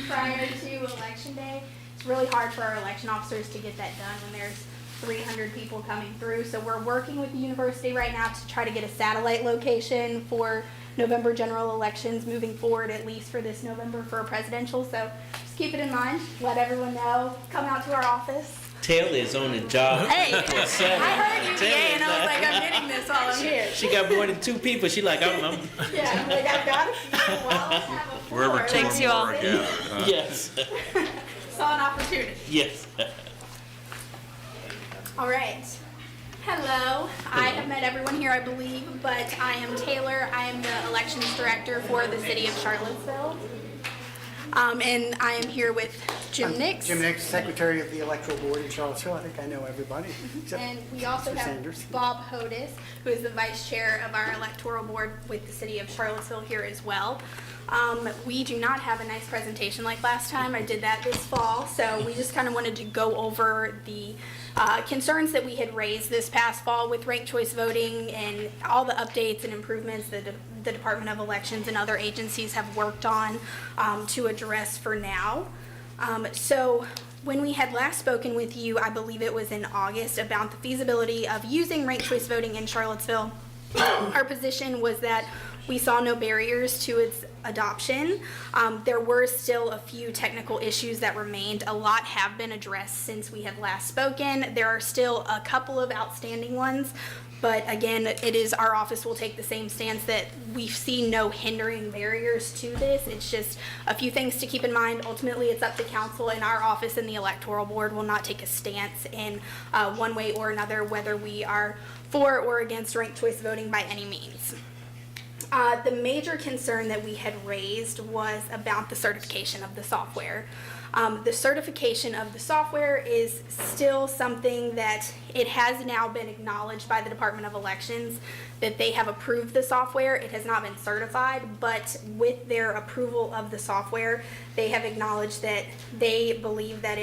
prior to Election Day. It's really hard for our election officers to get that done when there's 300 people coming through. So we're working with the university right now to try to get a satellite location for November general elections moving forward, at least for this November for a presidential. So just keep it in mind, let everyone know, come out to our office. Taylor is on the job. Hey, I heard UVA and I was like, I'm getting this while I'm here. She got more than 2 people. She like, I'm Yeah, I'm like, I've got it while I have a floor. Wherever two or Thanks, you all. more are gathered, huh? yes. Saw an opportunity. Yes. All right. Hello. I have met everyone here, I believe, but I am Taylor. I am the elections director for the city of Charlottesville. And I am here with Jim Nix. Jim Nix, Secretary of the Electoral Board in Charlottesville. I think I know everybody. except And we also Mr. have Sanders. Bob Hodis, who is the vice chair of our electoral board with the city of Charlottesville here as well. We do not have a nice presentation like last time. I did that this fall, so we just kind of wanted to go over the concerns that we had raised this past fall with ranked choice voting and all the updates and improvements that the Department of Elections and other agencies have worked on to address for now. So when we had last spoken with you, I believe it was in August, about the feasibility of using ranked choice voting in Charlottesville, our position was that we saw no barriers to its adoption. There were still a few technical issues that remained. A lot have been addressed since we had last spoken. There are still a couple of outstanding ones, but again, it is our office will take the same stance that we see no hindering barriers to this. It's just a few things to keep in mind. Ultimately, it's up to council, and our office and the electoral board will not take a stance in one way or another, whether we are for or against ranked choice voting by any means. The major concern that we had raised was about the certification of the software. The certification of the software is still something that it has now been acknowledged by the Department of Elections that they have approved the software. It has not been certified, but with their approval of the software, they have acknowledged that they believe that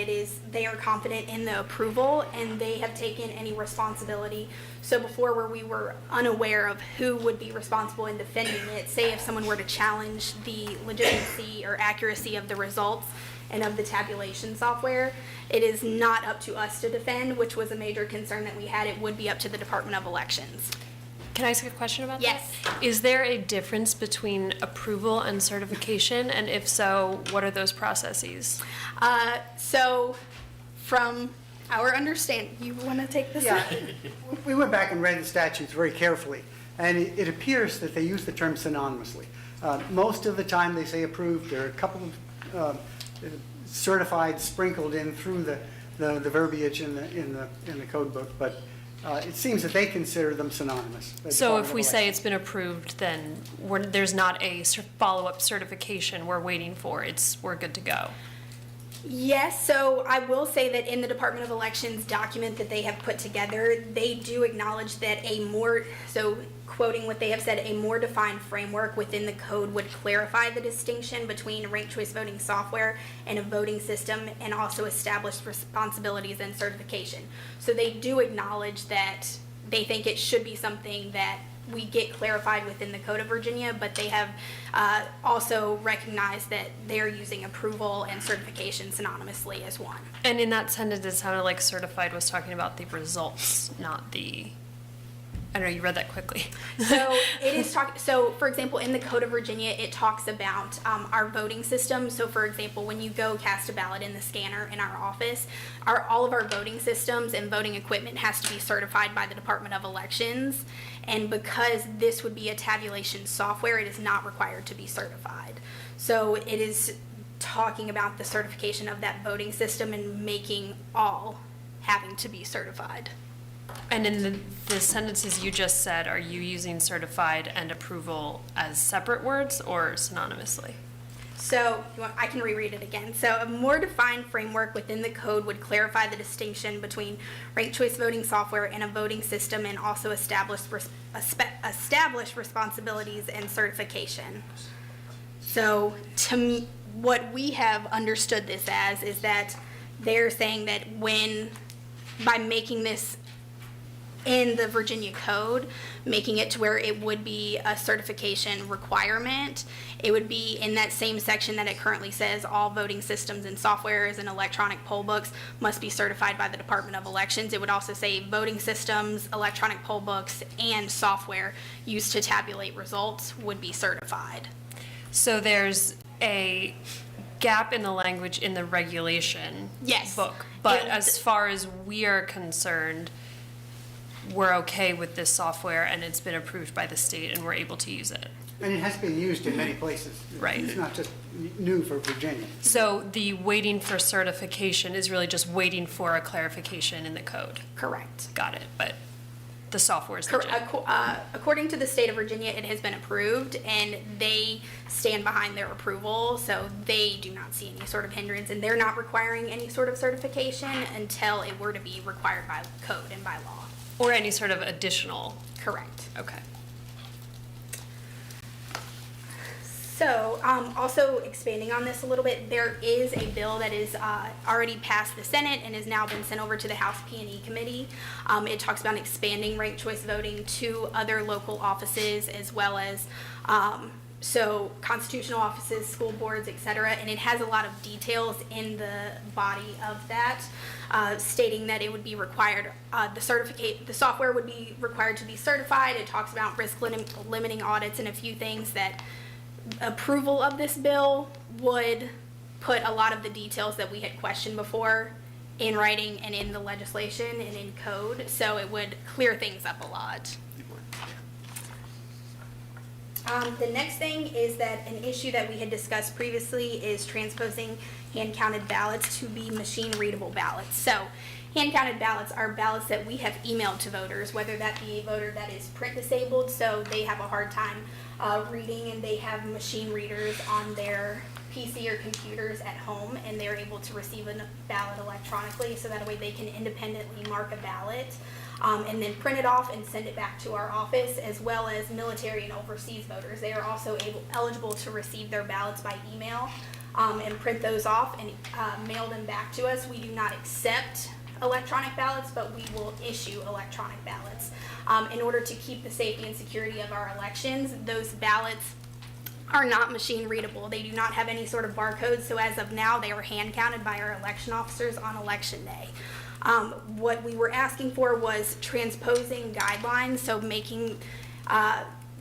they are confident in the approval, and they have taken any responsibility. So before, where we were unaware of who would be responsible in defending it, say if someone were to challenge the legitimacy or accuracy of the results and of the tabulation software, it is not up to us to defend, which was a major concern that we had. It would be up to the Department of Elections. Can I ask a question about that? Yes. Is there a difference between approval and certification? And if so, what are those processes? So from our understanding, you want to take this? Yeah, we went back and read the statutes very carefully, and it appears that they use the term synonymously. Most of the time they say approved. There are a couple of certified sprinkled in through the verbiage in the code book, but it seems that they consider them synonymous. So if we say it's been approved, then there's not a follow-up certification we're waiting for. We're good to go. Yes, so I will say that in the Department of Elections document that they have put together, they do acknowledge that quoting what they have said, a more defined framework within the code would clarify the distinction between ranked choice voting software and a voting system, and also establish responsibilities and certification. So they do acknowledge that they think it should be something that we get clarified within the Code of Virginia, but they have also recognized that they're using approval and certification synonymously as one. And in that sentence, it sounded like certified was talking about the results, not the, I don't know, you read that quickly. So it is so for example, in the Code of Virginia, it talks about our voting system. So for example, when you go cast a ballot in the scanner in our office, all of our voting systems and voting equipment has to be certified by the Department of Elections. And because this would be a tabulation software, it is not required to be certified. So it is talking about the certification of that voting system and making all having to be certified. And in the sentences you just said, are you using certified and approval as separate words or synonymously? So I can reread it again. So a more defined framework within the code would clarify the distinction between ranked choice voting software and a voting system, and also establish responsibilities and certification. So to me, what we have understood this as is that they're saying that by making this in the Virginia Code, making it to where it would be a certification requirement, it would be in that same section that it currently says all voting systems and softwares and electronic poll books must be certified by the Department of Elections. It would also say voting systems, electronic poll books, and software used to tabulate results would be certified. So there's a gap in the language in the regulation book, but as far as we are concerned, we're okay with this software and it's been approved by the state and we're able to use it. And it has been used in many places. Right. It's not just new for Virginia. So the waiting for certification is really just waiting for a clarification in the code. Correct. Got it, but the software is legit. According to the state of Virginia, it has been approved, and they stand behind their approval, so they do not see any sort of hindrance, and they're not requiring any sort of certification until it were to be required by code and by law. Or any sort of additional. Correct. Okay. So, also expanding on this a little bit, there is a bill that is already passed the Senate and has now been sent over to the House P&E Committee. It talks about expanding ranked choice voting to other local offices, as well as constitutional offices, school boards, etc. And it has a lot of details in the body of that, stating that it would be required, the software would be required to be certified. It talks about risk limiting audits and a few things that approval of this bill would put a lot of the details that we had questioned before in writing and in the legislation and in code, so it would clear things up a lot. The next thing is that an issue that we had discussed previously is transposing hand-counted ballots to be machine-readable ballots. So hand-counted ballots are ballots that we have emailed to voters, whether that be a voter that is print disabled, so they have a hard time reading, and they have machine readers on their PC or computers at home, and they're able to receive a ballot electronically, so that way they can independently mark a ballot, and then print it off and send it back to our office, as well as military and overseas voters. They are also eligible to receive their ballots by email, and print those off and mail them back to us. We do not accept electronic ballots, but we will issue electronic ballots. In order to keep the safety and security of our elections, those ballots are not machine readable. They do not have any sort of barcode, so as of now, they are hand counted by our election officers on election day. What we were asking for was transposing guidelines, so making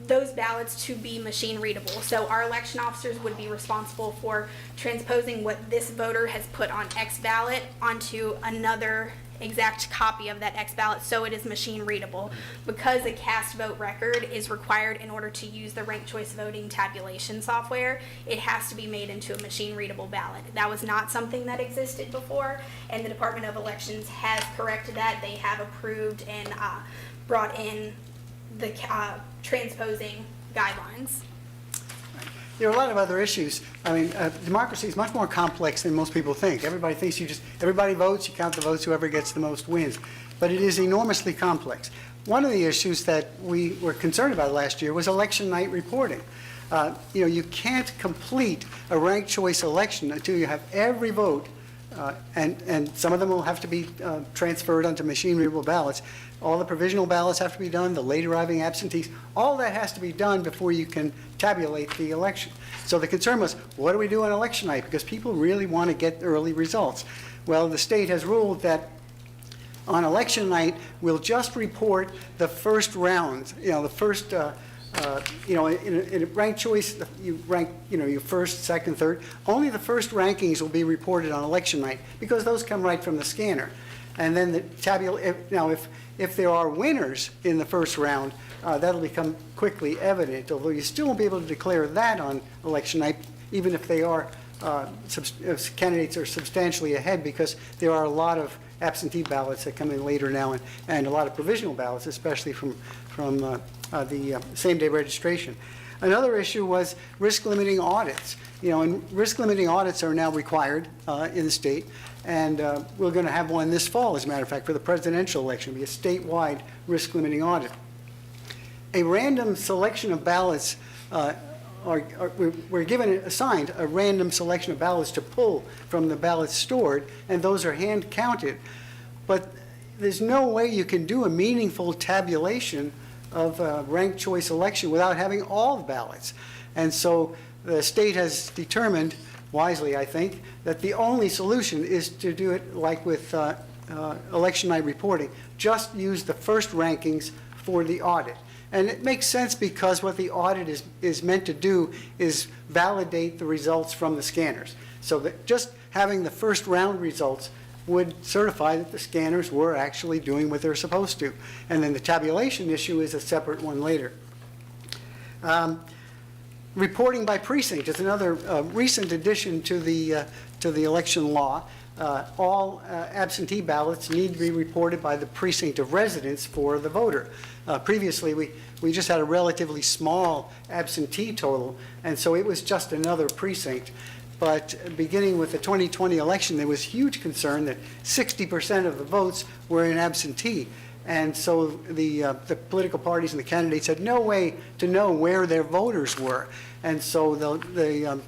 those ballots to be machine readable. So our election officers would be responsible for transposing what this voter has put on X ballot onto another exact copy of that X ballot, so it is machine readable. Because a cast vote record is required in order to use the ranked choice voting tabulation software, it has to be made into a machine readable ballot. That was not something that existed before, and the Department of Elections has corrected that. They have approved and brought in the transposing guidelines. There are a lot of other issues. I mean, democracy is much more complex than most people think. Everybody thinks everybody votes, you count the votes, whoever gets the most wins. But it is enormously complex. One of the issues that we were concerned about last year was election night reporting. You can't complete a ranked choice election until you have every vote, and some of them will have to be transferred onto machine readable ballots. All the provisional ballots have to be done, the late arriving absentees, all that has to be done before you can tabulate the election. So the concern was, what do we do on election night? Because people really want to get early results. Well, the state has ruled that on election night, we'll just report the first round, the first, in a ranked choice, you rank, your first, second, third. Only the first rankings will be reported on election night because those come right from the scanner. And then if there are winners in the first round, that'll become quickly evident, although you still won't be able to declare that on election night, even if they are, candidates are substantially ahead, because there are a lot of absentee ballots that come in later now, and a lot of provisional ballots, especially from the same-day registration. Another issue was risk-limiting audits. And risk-limiting audits are now required in the state, and we're going to have one this fall, as a matter of fact, for the presidential election. It'll be a statewide risk-limiting audit. A random selection of ballots we're assigned a random selection of ballots to pull from the ballots stored, and those are hand counted. But there's no way you can do a meaningful tabulation of a ranked choice election without having all the ballots. And so the state has determined, wisely I think, that the only solution is to do it like with election night reporting, just use the first rankings for the audit. And it makes sense because what the audit is meant to do is validate the results from the scanners. So that just having the first round results would certify that the scanners were actually doing what they're supposed to. And then the tabulation issue is a separate one later. Reporting by precinct is another recent addition to the election law. All absentee ballots need to be reported by the precinct of residence for the voter. Previously, we just had a relatively small absentee total, and so it was just another precinct. But beginning with the 2020 election, there was huge concern that 60% of the votes were in absentee. And so the political parties and the candidates had no way to know where their voters were. And so the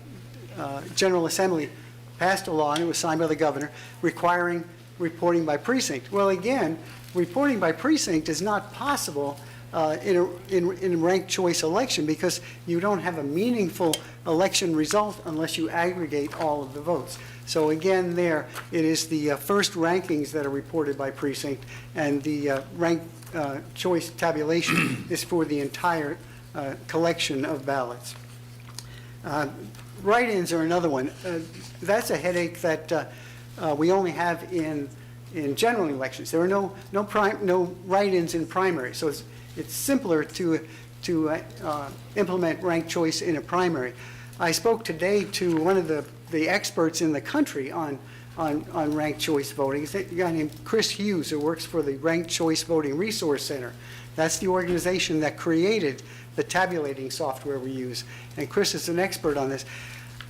General Assembly passed a law, and it was signed by the governor, requiring reporting by precinct. Well, again, reporting by precinct is not possible in a ranked choice election, because you don't have a meaningful election result unless you aggregate all of the votes. So again, there, it is the first rankings that are reported by precinct, and the ranked choice tabulation is for the entire collection of ballots. Write-ins are another one. That's a headache that we only have in general elections. There are no write-ins in primary, so it's simpler to implement ranked choice in a primary. I spoke today to one of the experts in the country on ranked choice voting. He's a guy named Chris Hughes, who works for the Ranked Choice Voting Resource Center. That's the organization that created the tabulating software we use, and Chris is an expert on this.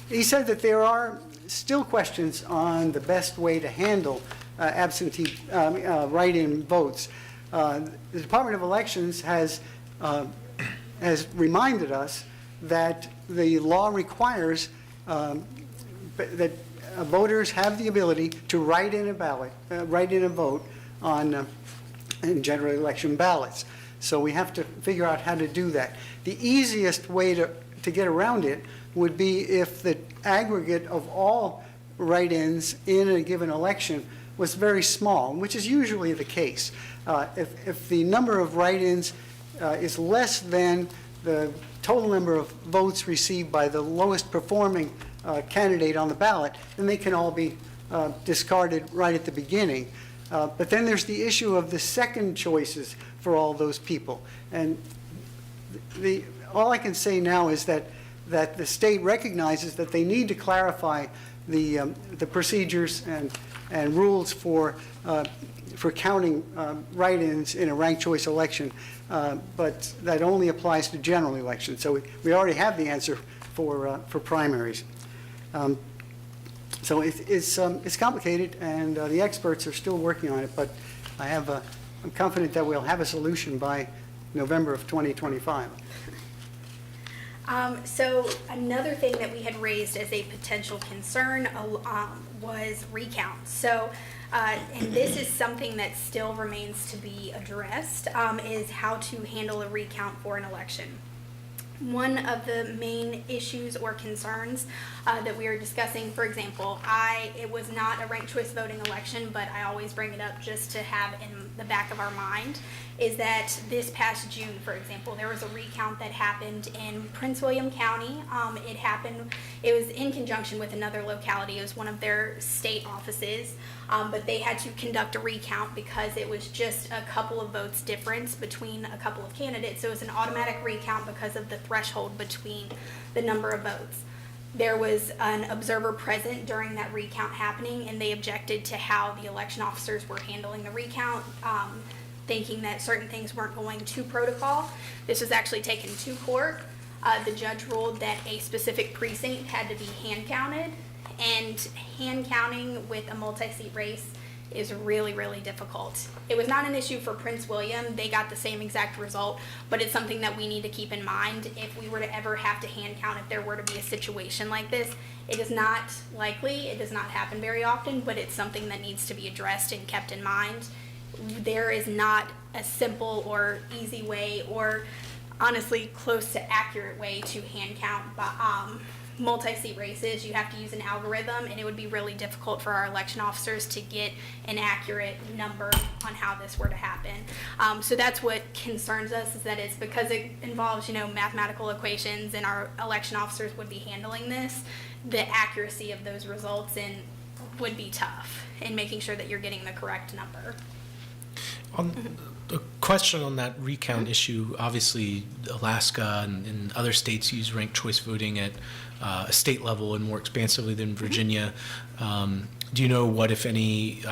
He said that there are still questions on the best way to handle absentee write-in votes. The Department of Elections has reminded us that the law requires that voters have the ability to write in a vote on in general election ballots. So we have to figure out how to do that. The easiest way to get around it would be if the aggregate of all write-ins in a given election was very small, which is usually the case. If the number of write-ins is less than the total number of votes received by the lowest performing candidate on the ballot, then they can all be discarded right at the beginning. But then there's the issue of the second choices for all those people. And all I can say now is that the state recognizes that they need to clarify the procedures and rules for counting write-ins in a ranked choice election, but that only applies to general elections. So we already have the answer for primaries. So it's complicated, and the experts are still working on it, but I'm confident that we'll have a solution by November of 2025. So another thing that we had raised as a potential concern was recount. So, and this is something that still remains to be addressed, is how to handle a recount for an election. One of the main issues or concerns that we are discussing, for example, it was not a ranked choice voting election, but I always bring it up just to have in the back of our mind, is that this past June, for example, there was a recount that happened in Prince William County. It was in conjunction with another locality. It was one of their state offices, but they had to conduct a recount because it was just a couple of votes difference between a couple of candidates. So it was an automatic recount because of the threshold between the number of votes. There was an observer present during that recount happening, and they objected to how the election officers were handling the recount, thinking that certain things weren't going to protocol. This was actually taken to court. The judge ruled that a specific precinct had to be hand counted, and hand counting with a multi-seat race is really, really difficult. It was not an issue for Prince William. They got the same exact result, but it's something that we need to keep in mind if we were to ever have to hand count, if there were to be a situation like this. It is not likely, it does not happen very often, but it's something that needs to be addressed and kept in mind. There is not a simple or easy way, or honestly close to accurate way to hand count multi-seat races. You have to use an algorithm, and it would be really difficult for our election officers to get an accurate number on how this were to happen. So that's what concerns us, is that it's because it involves, mathematical equations, and our election officers would be handling this. The accuracy of those results would be tough in making sure that you're getting the correct number. A question on that recount issue. Obviously, Alaska and other states use ranked choice voting at a state level and more expansively than Virginia. Do you know what, if any,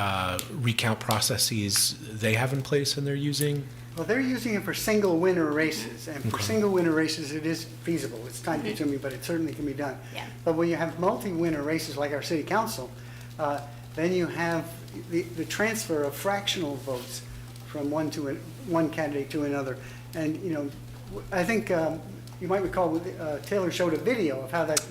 recount processes they have in place and they're using? Well, they're using it for single winner races, and for single winner races, it is feasible. It's time consuming, but it certainly can be done. Yeah. But when you have multi-winner races like our city council, then you have the transfer of fractional votes from one candidate to another. And, I think you might recall Taylor showed a video of how that's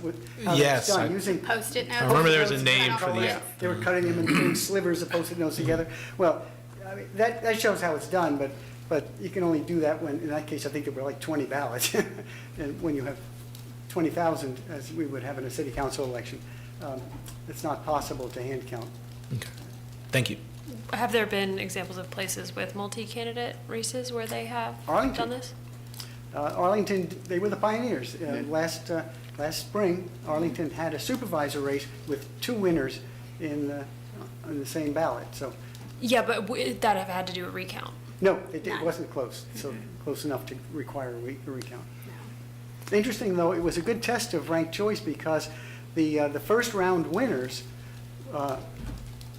done. Using Post-it notes. I remember there was a name for the... They were cutting them and putting slivers of Post-it notes together. Well, I mean, that shows how it's done, but you can only do that when, in that case, I think there were like 20 ballots. And when you have 20,000, as we would have in a city council election, it's not possible to hand count. Okay. Thank you. Have there been examples of places with multi-candidate races where they have Arlington. done this? Arlington, they were the pioneers. Last spring, Arlington had a supervisor race with two winners in the same ballot. So Yeah, but that have had to do a recount. no, it wasn't close. So close enough to require a recount. Interesting, though, it was a good test of ranked choice because the first round winners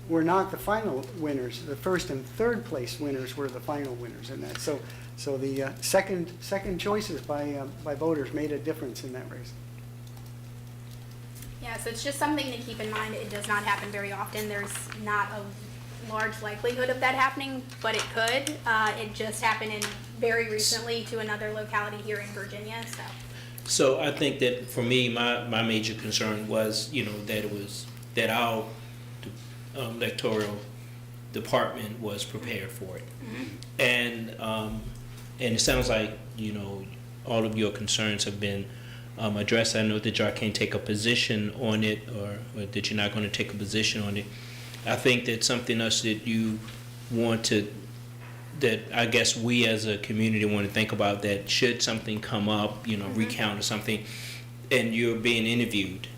were not the final winners. The first and third place winners were the final winners in that. So the second choices by voters made a difference in that race. Yeah, so it's just something to keep in mind. It does not happen very often. There's not a large likelihood of that happening, but it could. It just happened very recently to another locality here in Virginia, so. So I think that for me, my major concern was, that our electoral department was prepared for it. And it sounds like, all of your concerns have been addressed. I know that y'all can't take a position on it, or that you're not going to take a position on it. I think that something else that you want to, that I guess we as a community want to think about, that should something come up, recount or something, and you're being interviewed,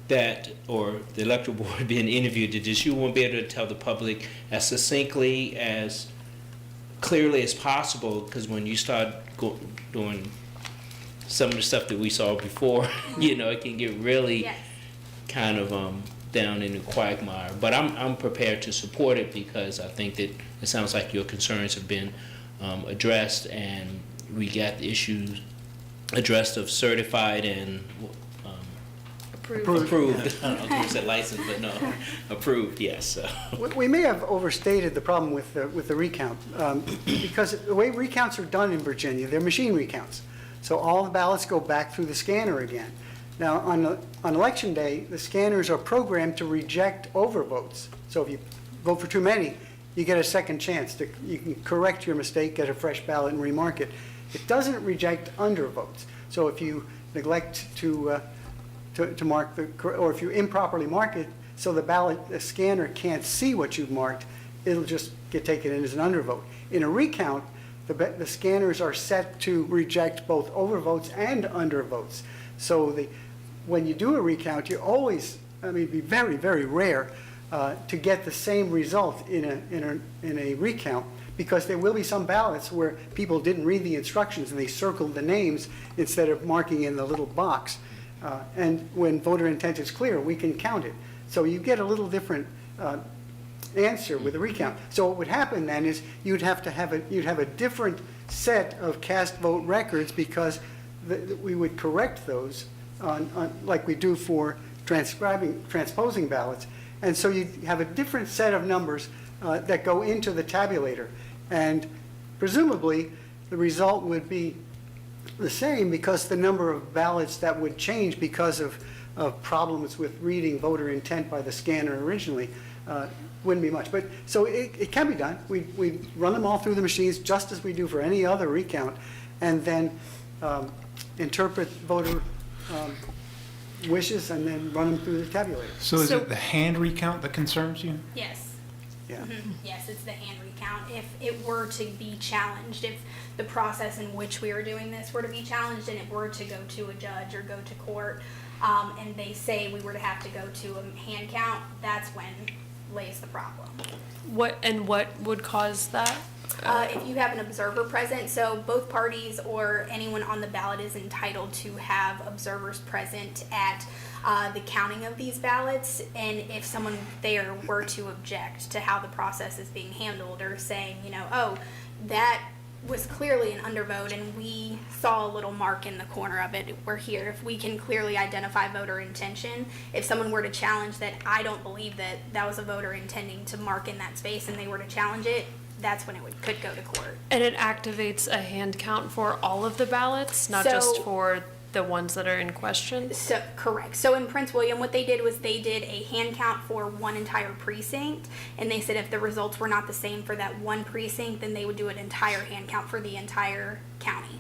that, or the electoral board being interviewed, that you won't be able to tell the public as succinctly, as clearly as possible, because when you start doing some of the stuff that we saw before, it can get really kind of down in the quagmire. But I'm prepared to support it, because I think that it sounds like your concerns have been addressed, and we got the issues addressed of certified and approved. I don't think it's a license, but no, approved, yes. We may have overstated the problem with the recount, because the way recounts are done in Virginia, they're machine recounts. So all the ballots go back through the scanner again. Now, on election day, the scanners are programmed to reject overvotes. So if you vote for too many, you get a second chance. You can correct your mistake, get a fresh ballot, and remark it. It doesn't reject undervotes. So if you neglect to mark or if you improperly mark it, so the scanner can't see what you've marked, it'll just get taken in as an undervote. In a recount, the scanners are set to reject both overvotes and undervotes. So when you do a recount, you always, it'd be very, very rare to get the same result in a recount, because there will be some ballots where people didn't read the instructions and they circled the names instead of marking in the little box. And when voter intent is clear, we can count it. So you get a little different answer with a recount. So what would happen then is you'd have a different set of cast vote records, because we would correct those on like we do for transposing ballots. And so you have a different set of numbers that go into the tabulator. And presumably the result would be the same, because the number of ballots that would change because of problems with reading voter intent by the scanner originally wouldn't be much. But so it can be done. We run them all through the machines just as we do for any other recount, and then interpret voter wishes and then run them through the tabulator. So is it the hand recount that concerns you? Yes. Yeah. Yes, it's the hand recount. If it were to be challenged, if the process in which we are doing this were to be challenged and it were to go to a judge or go to court, and they say we were to have to go to a hand count, that's when lays the problem. What would cause that? If you have an observer present, so both parties or anyone on the ballot is entitled to have observers present at the counting of these ballots, and if someone there were to object to how the process is being handled, or saying, oh, that was clearly an undervote and we saw a little mark in the corner of it, we're here. If we can clearly identify voter intention, if someone were to challenge that, I don't believe that was a voter intending to mark in that space, and they were to challenge it, that's when it could go to court. And it activates a hand count for all of the ballots, not So- just for the ones that are in question? So, correct. So in Prince William, what they did was they did a hand count for one entire precinct, and they said if the results were not the same for that one precinct, then they would do an entire hand count for the entire county.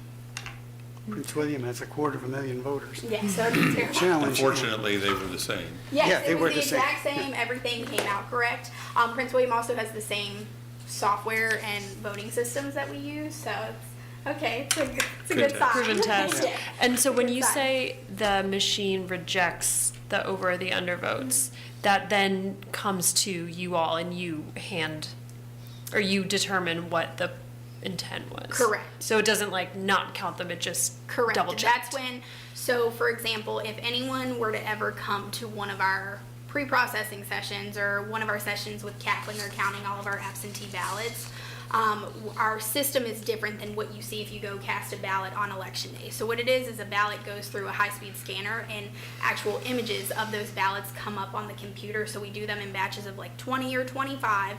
Prince William has 250,000 voters. Yeah, so it'd be terrible. Challenge. Unfortunately, they were the same. Yes, Yeah, they it were was the the same. exact same. Everything came out correct. Prince William also has the same software and voting systems that we use, so it's okay. It's a good sign. Proven test. Yeah. And so when Good you sign. say the machine rejects the over or the undervotes, that then comes to you all and you you determine what the intent was. Correct. So it doesn't not count them, it just Correct. double checks. That's when, so for example, if anyone were to ever come to one of our pre-processing sessions or one of our sessions with Kaplan or counting all of our absentee ballots, Our system is different than what you see if you go cast a ballot on election day. So what it is a ballot goes through a high-speed scanner, and actual images of those ballots come up on the computer. So we do them in batches of like 20 or 25,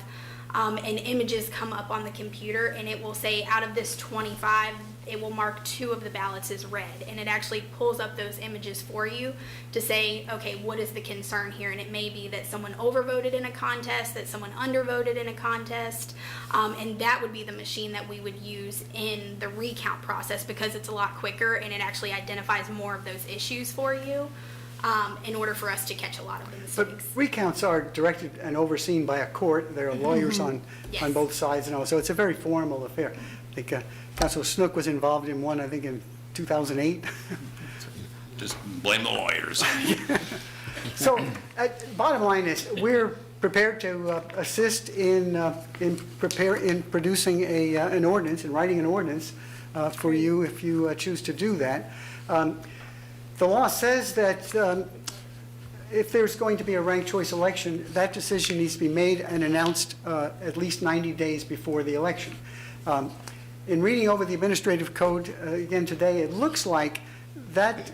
and images come up on the computer, and it will say out of this 25, it will mark 2 of the ballots as red, and it actually pulls up those images for you to say, okay, what is the concern here? And it may be that someone overvoted in a contest, that someone undervoted in a contest, and that would be the machine that we would use in the recount process, because it's a lot quicker and it actually identifies more of those issues for you, in order for us to catch a lot of the mistakes. But recounts are directed and overseen by a court. There are lawyers on Yes. both sides and all, so it's a very formal affair. I think Councilor Snook was involved in one, I think, in 2008. Just blame the lawyers. So, bottom line is, we're prepared to assist in producing an ordinance, and writing an ordinance for you if you choose to do that. The law says that if there's going to be a ranked choice election, that decision needs to be made and announced at least 90 days before the election. In reading over the administrative code again today, it looks like that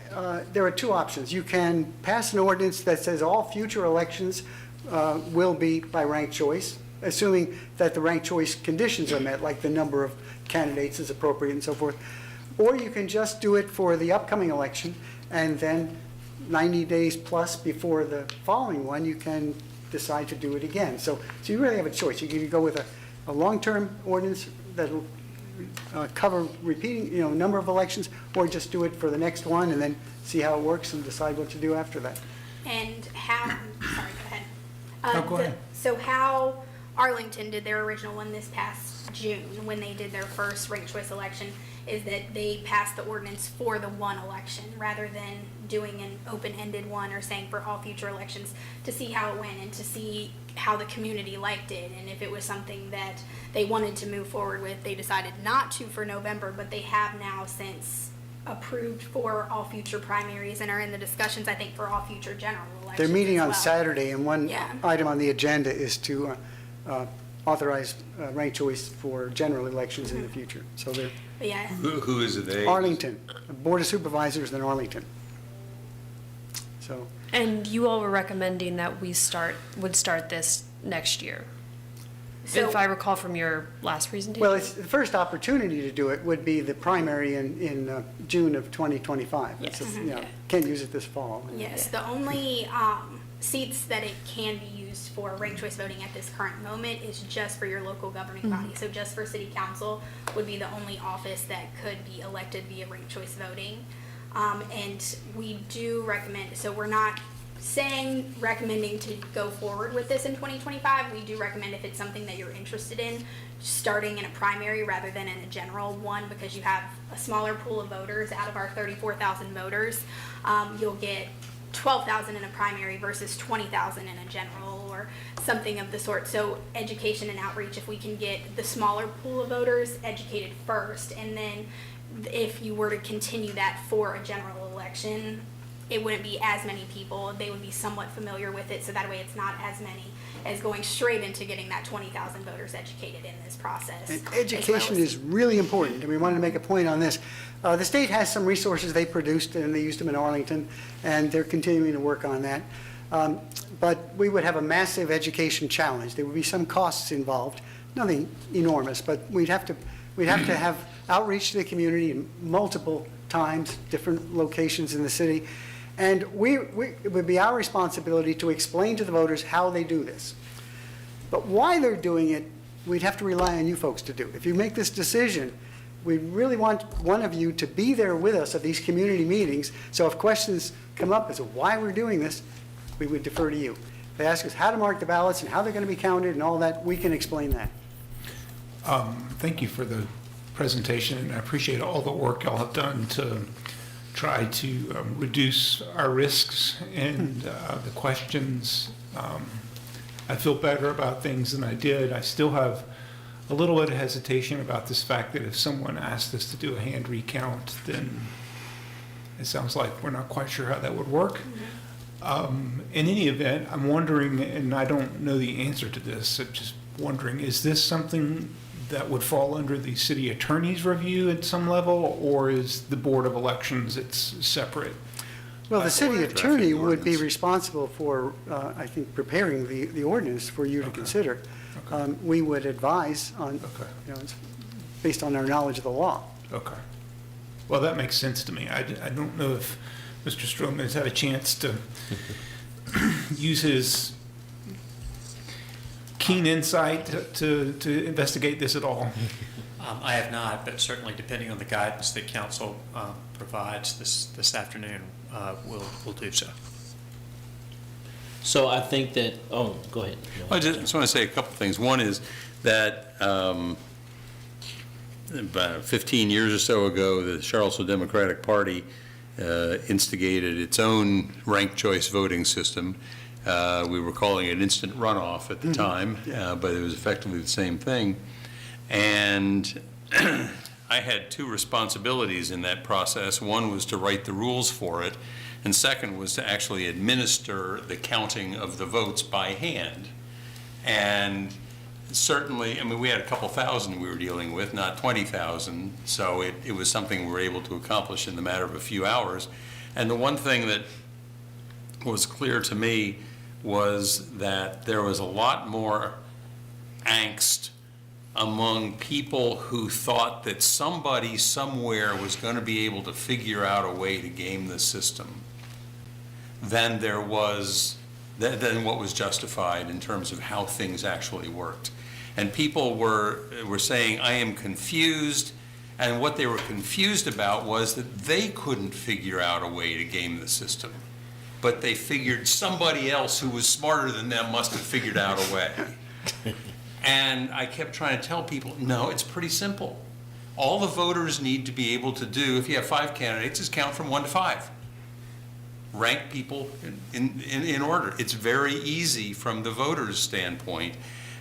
there are 2 options. You can pass an ordinance that says all future elections will be by ranked choice, assuming that the ranked choice conditions are met, like the number of candidates is appropriate and so forth. Or you can just do it for the upcoming election, and then 90 days plus before the following one, you can decide to do it again. So you really have a choice. You can either go with a long-term ordinance that'll cover repeating, number of elections, or just do it for the next one and then see how it works and decide what to do after that. And how, sorry, go ahead. No, go ahead. So how Arlington did their original one this past June, when they did their first ranked choice election, is that they passed the ordinance for the one election rather than doing an open-ended one or saying for all future elections, to see how it went and to see how the community liked it, and if it was something that they wanted to move forward with. They decided not to for November, but they have now since approved for all future primaries and are in the discussions, I think, for all future general elections. They're meeting as on well. Saturday, and one Yeah. item on the agenda is to authorize ranked choice for general elections in the future. So they're But yeah, Who is it they? Arlington, Board of Supervisors in Arlington. So, And you all were recommending that we would start this next year, So- if I recall from your last presentation. well, it's, the first opportunity to do it would be the primary in June of 2025. Yes. It's, can't use it this fall. yes, the only seats that it can be used for ranked choice voting at this current moment is just for your local governing body. So just for city council would be the only office that could be elected via ranked choice voting. And we do recommend, so we're not recommending to go forward with this in 2025. We do recommend, if it's something that you're interested in, starting in a primary rather than in a general one, because you have a smaller pool of voters. Out of our 34,000 voters, you'll get 12,000 in a primary versus 20,000 in a general, or something of the sort. So education and outreach, if we can get the smaller pool of voters educated first, and then if you were to continue that for a general election, it wouldn't be as many people. They would be somewhat familiar with it, so that way it's not as many as going straight into getting that 20,000 voters educated in this process. And education is really important, and we wanted to make a point on this. The state has some resources they produced, and they used them in Arlington, and they're continuing to work on that. But we would have a massive education challenge. There would be some costs involved, nothing enormous, but we'd have to have outreach to the community in multiple times, different locations in the city. And it would be our responsibility to explain to the voters how they do this. But why they're doing it, we'd have to rely on you folks to do. If you make this decision, we really want one of you to be there with us at these community meetings. So if questions come up as to why we're doing this, we would defer to you. If they ask us how to mark the ballots and how they're going to be counted and all that, we can explain that. Thank you for the presentation, and I appreciate all the work y'all have done to try to reduce our risks and the questions. I feel better about things than I did. I still have a little bit of hesitation about this fact that if someone asked us to do a hand recount, then it sounds like we're not quite sure how that would work. In any event, I'm wondering, and I don't know the answer to this, I'm just wondering, is this something that would fall under the city attorney's review at some level, or is the Board of Elections, it's separate? Well, the city attorney the would be ordinance. responsible for, I think, preparing the ordinance for you to consider. We would advise on, you know, it's based on our knowledge of the law. Okay. Well, that makes sense to me. I don't know if Mr. Stroman has had a chance to use his keen insight to investigate this at all. I have not, but certainly depending on the guidance that council provides this afternoon, we'll do so. So I think that, oh, go ahead. I just want to say a couple things. One is that about 15 years or so ago, the Charlottesville Democratic Party instigated its own ranked choice voting system. We were calling it instant runoff at the time, but it was effectively the same thing. And I had two responsibilities in that process. One was to write the rules for it, and second was to actually administer the counting of the votes by hand. And certainly, I mean, we had a couple thousand we were dealing with, not 20,000, so it was something we were able to accomplish in the matter of a few hours. And the one thing that was clear to me was that there was a lot more angst among people who thought that somebody somewhere was going to be able to figure out a way to game the system than there was, than what was justified in terms of how things actually worked. And people were saying, I am confused, and what they were confused about was that they couldn't figure out a way to game the system. But they figured somebody else who was smarter than them must have figured out a way. And I kept trying to tell people, no, it's pretty simple. All the voters need to be able to do, if you have 5 candidates, is count from 1 to 5. Rank people in order. It's very easy from the voters' standpoint.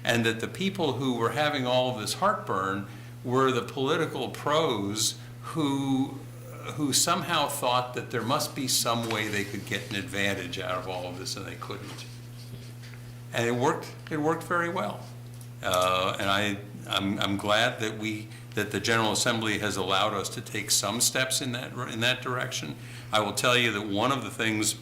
And that the people who were having all of this heartburn were the political pros who somehow thought that there must be some way they could get an advantage out of all of this, and they couldn't. And it worked very well. And I'm glad that the General Assembly has allowed us to take some steps in that direction. I will tell you that one of the things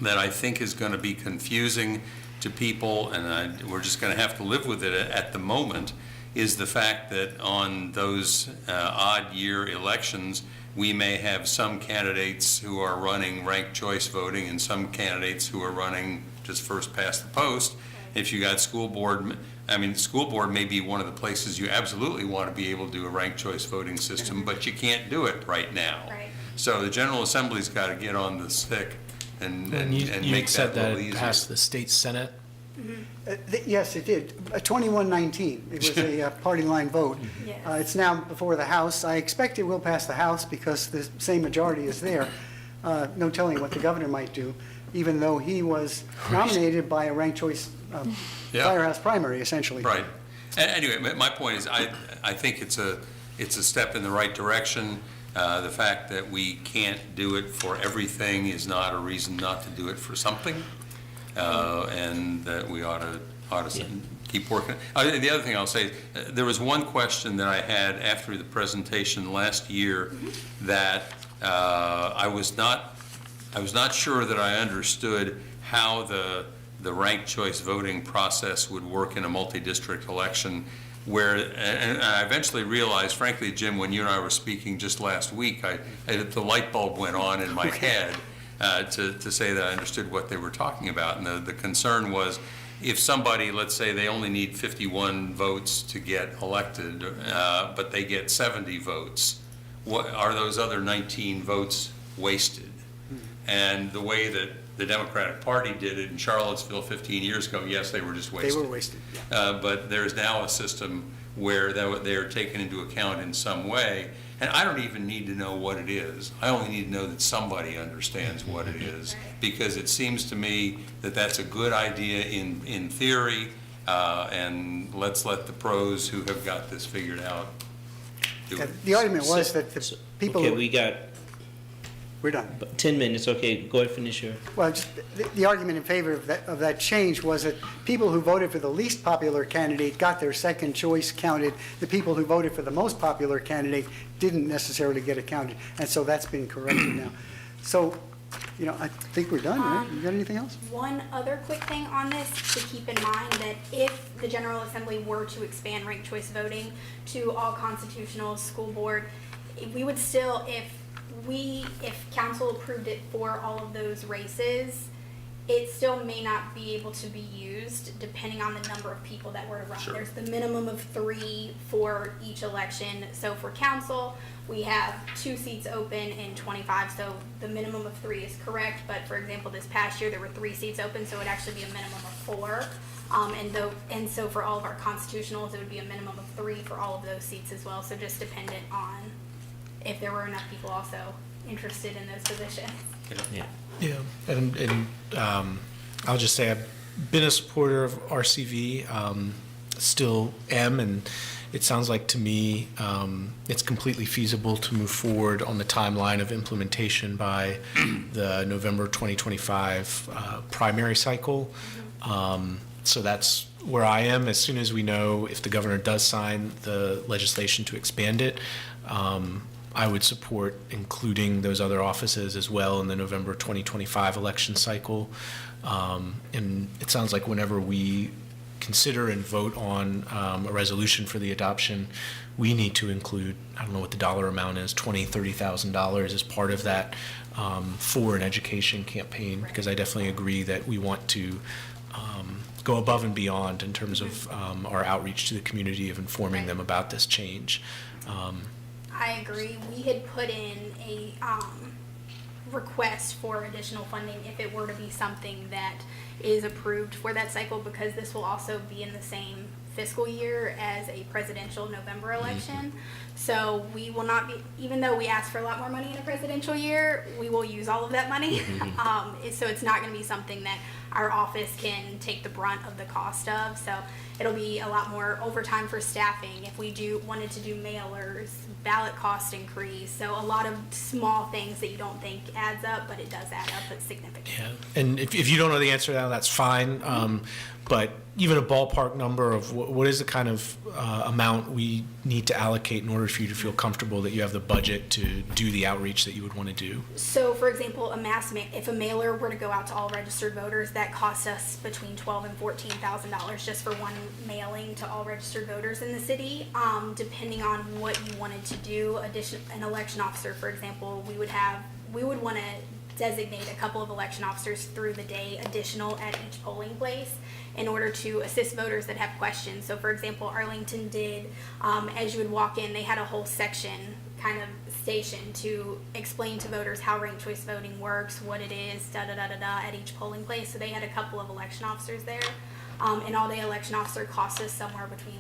that I think is going to be confusing to people, and we're just going to have to live with it at the moment, is the fact that on those odd year elections, we may have some candidates who are running ranked choice voting and some candidates who are running just first past the post. If you got school board, I mean, school board may be one of the places you absolutely want to be able to do a ranked choice voting system, but you can't do it right now. Right. So the General Assembly's got to get on the stick and you make said that a that little it easier. passed the state senate. Yes, it did. 21-19. It was a party line vote. Yes. It's now before the House. I expect it will pass the House because the same majority is there. No telling what the governor might do, even though he was nominated by a ranked choice firehouse primary, essentially. Right. Anyway, my point is, I think it's a step in the right direction. The fact that we can't do it for everything is not a reason not to do it for something, and that we ought to keep working. The other thing I'll say, there was one question that I had after the presentation last year that I was not sure that I understood how the ranked choice voting process would work in a multi-district election, where, and I eventually realized, frankly, Jim, when you and I were speaking just last week, the light bulb went on in my head to say that I understood what they were talking about. And the concern was, if somebody, let's say they only need 51 votes to get elected, but they get 70 votes, what are those other 19 votes wasted? And the way that the Democratic Party did it in Charlottesville 15 years ago, yes, they were just wasted. They were wasted, yeah. But there's now a system where they're taken into account in some way. And I don't even need to know what it is. I only need to know that somebody understands what it is, because it seems to me that that's a good idea in theory, and let's let the pros who have got this figured out do it. The argument was that the people... Okay, we got We're done. 10 minutes, okay, go ahead, finish your. Well, just the argument in favor of that change was that people who voted for the least popular candidate got their second choice counted. The people who voted for the most popular candidate didn't necessarily get it counted, and so that's been corrected now. So, I think we're done, right? You got anything else? One other quick thing on this to keep in mind, that if the General Assembly were to expand ranked choice voting to all constitutional school board, we would still, if council approved it for all of those races, it still may not be able to be used depending on the number of people that were to run. Sure. There's the minimum of 3 for each election. So for council, we have 2 seats open in 25, so the minimum of 3 is correct. But for example, this past year there were 3 seats open, so it would actually be a minimum of 4. And so for all of our constitutionals, it would be a minimum of 3 for all of those seats as well. So just dependent on if there were enough people also interested in those positions. Yeah. Yeah, and I'll just say I've been a supporter of RCV, still am, and it sounds like to me it's completely feasible to move forward on the timeline of implementation by the November 2025 primary cycle. So that's where I am. As soon as we know if the governor does sign the legislation to expand it, I would support including those other offices as well in the November 2025 election cycle. And it sounds like whenever we consider and vote on a resolution for the adoption, we need to include, I don't know what the dollar amount is, $20,000, $30,000 as part of that for an education campaign, because I definitely agree that we want to go above and beyond in terms of our outreach to the community of informing them about this change. I agree. We had put in a request for additional funding if it were to be something that is approved for that cycle, because this will also be in the same fiscal year as a presidential November election. So we will not be, even though we ask for a lot more money in a presidential year, we will use all of that money. So it's not going to be something that our office can take the brunt of the cost of. So it'll be a lot more overtime for staffing if we wanted to do mailers, ballot cost increase. So a lot of small things that you don't think adds up, but it does add up. It's significant. Yeah, and if you don't know the answer to that, that's fine. But even a ballpark number of what is the kind of amount we need to allocate in order for you to feel comfortable that you have the budget to do the outreach that you would want to do? So, for example, if a mailer were to go out to all registered voters, that costs us between $12,000 and $14,000 just for one mailing to all registered voters in the city. Depending on what you wanted to do, an election officer, for example, we would want to designate a couple of election officers through the day additional at each polling place in order to assist voters that have questions. So for example, Arlington did, as you would walk in, they had a whole section kind of station to explain to voters how ranked choice voting works, what it is, at each polling place. So they had a couple of election officers there. An all-day election officer costs us somewhere between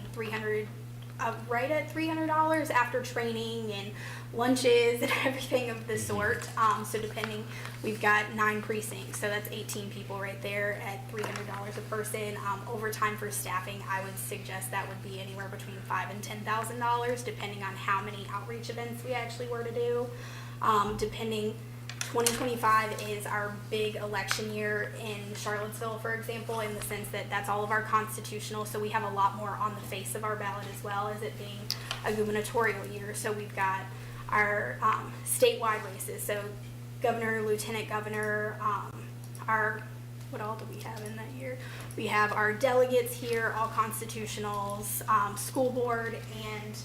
right at $300 after training and lunches and everything of the sort. So depending, we've got 9 precincts, so that's 18 people right there at $300 a person. Overtime for staffing, I would suggest that would be anywhere between $5,000 and $10,000, depending on how many outreach events we actually were to do. 2025 is our big election year in Charlottesville, for example, in the sense that that's all of our constitutional, so we have a lot more on the face of our ballot as well as it being a gubernatorial year. So we've got our statewide races, so governor, lieutenant governor, what all do we have in that year? We have our delegates here, all constitutionals, school board, and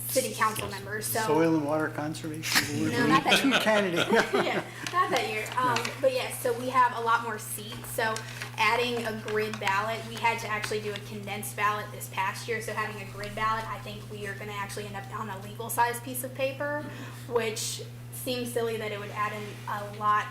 city council members. So Soil and water conservation. No, not that 2 candidates. yeah, not that year. But yes, so we have a lot more seats. So adding a grid ballot, we had to actually do a condensed ballot this past year. So having a grid ballot, I think we are going to actually end up on a legal size piece of paper, which seems silly that it would add in a lot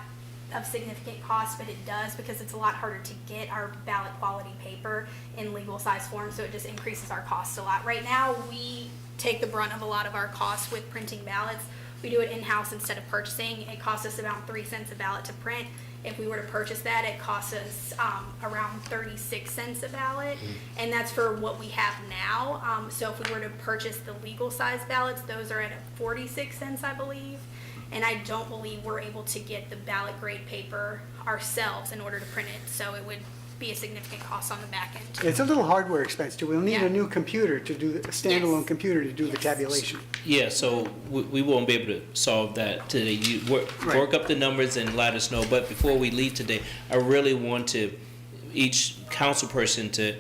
of significant cost, but it does, because it's a lot harder to get our ballot quality paper in legal size form. So it just increases our cost a lot. Right now, we take the brunt of a lot of our costs with printing ballots. We do it in-house instead of purchasing. It costs us about 3 cents a ballot to print. If we were to purchase that, it costs us around 36 cents a ballot, and that's for what we have now. So if we were to purchase the legal size ballots, those are at 46 cents, I believe. and I don't believe we're able to get the ballot grade paper ourselves in order to print it, so it would be a significant cost on the back end. It's a little hardware expense too. We'll need Yeah. a new computer to do, a standalone computer to do the tabulation. Yeah, so we won't be able to solve that today. You work up the numbers and let us know. But before we leave today, I really want each council person to,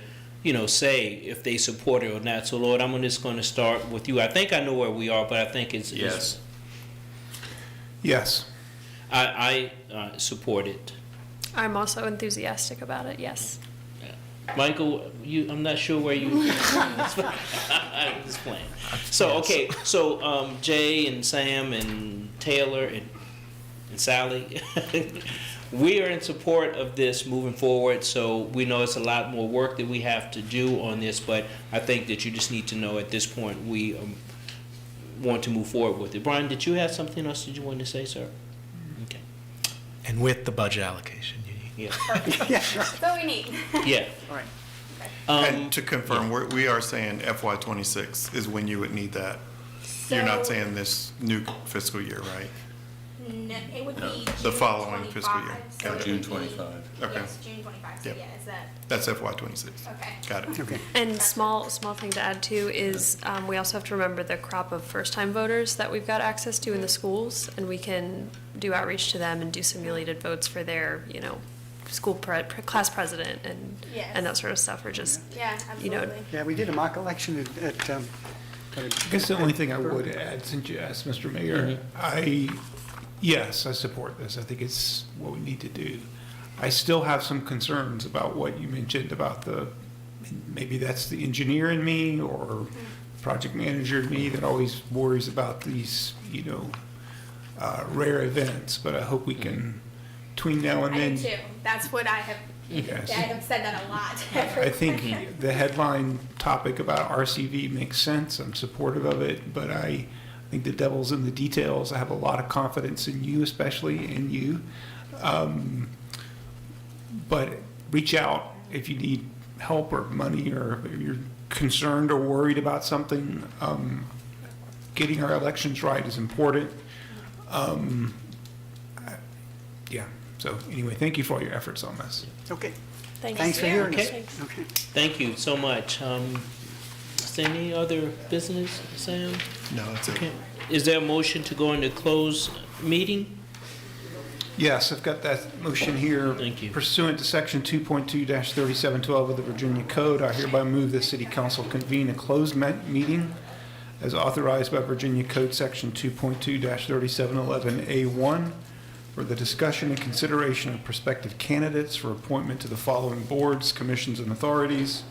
say if they support it or not. So Lord, I'm just going to start with you. I think I know where we are, but I think it's Yes. Yes. I support it. I'm also enthusiastic about it, yes. Michael, I'm not sure where you. I'm just playing. So okay, so Jay and Sam and Taylor and Sally, we are in support of this moving forward. So we know it's a lot more work that we have to do on this, but I think that you just need to know at this point we want to move forward with it. Brian, did you have something else that you wanted to say, sir? Okay. And with the budget allocation, Yeah. That's what we need. Yeah. All right. And to confirm, we are saying FY '26 is when you would need that. You're not So- saying this new fiscal year, right? No, it would be The June following fiscal year. 25, so Got it it. June would be- 25. Okay. Yes, June 25, so Yep. yeah, is that, That's FY '26. okay. Got it. Okay. And small thing to add too is we also have to remember the crop of first-time voters that we've got access to in the schools, and we can do outreach to them and do simulated votes for their, school class president Yes. and that sort of stuff, or just, Yeah, absolutely. Yeah, we did a mock election at I guess the only thing I would add, since you asked, Mr. Mayor, yes, I support this. I think it's what we need to do. I still have some concerns about what you mentioned about maybe that's the engineer in me or project manager in me that always worries about these, rare events, but I hope we can, between now and I then. do too. That's what I have, Yes. I have said that a lot. I think the headline topic about RCV makes sense. I'm supportive of it, but I think the devil's in the details. I have a lot of confidence in you, especially in you. But reach out if you need help or money, or if you're concerned or worried about something. Getting our elections right is important. Yeah. So anyway, thank you for all your efforts on this. Okay. Thanks for hearing us. Okay. Okay. Thank you so much. Is there any other business, Sam? No, that's it. Okay. Is there a motion to go into closed meeting? Yes, I've got that motion here. Thank you. Pursuant to Section 2.2-3712 of the Virginia Code, I hereby move the City Council convene a closed meeting as authorized by Virginia Code Section 2.2-3711A1 for the discussion and consideration of prospective candidates for appointment to the following boards, commissions, and authorities.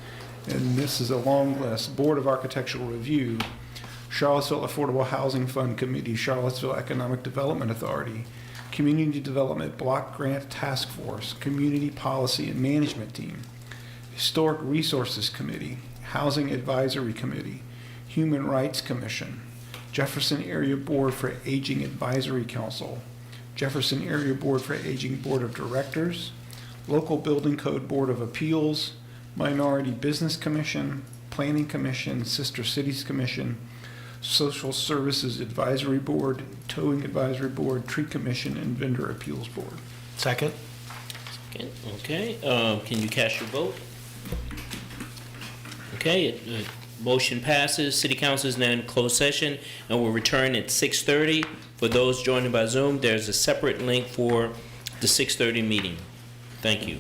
And this is a long list. Board of Architectural Review, Charlottesville Affordable Housing Fund Committee, Charlottesville Economic Development Authority, Community Development Block Grant Task Force, Community Policy and Management Team, Historic Resources Committee, Housing Advisory Committee, Human Rights Commission, Jefferson Area Board for Aging Advisory Council, Jefferson Area Board for Aging Board of Directors, Local Building Code Board of Appeals, Minority Business Commission, Planning Commission, Sister Cities Commission, Social Services Advisory Board, Towing Advisory Board, Tree Commission, and Vendor Appeals Board. Second? Okay, can you cast your vote? Okay, motion passes. City Council is now in closed session and will return at 6:30. For those joining by Zoom, there's a separate link for the 6:30 meeting. Thank you.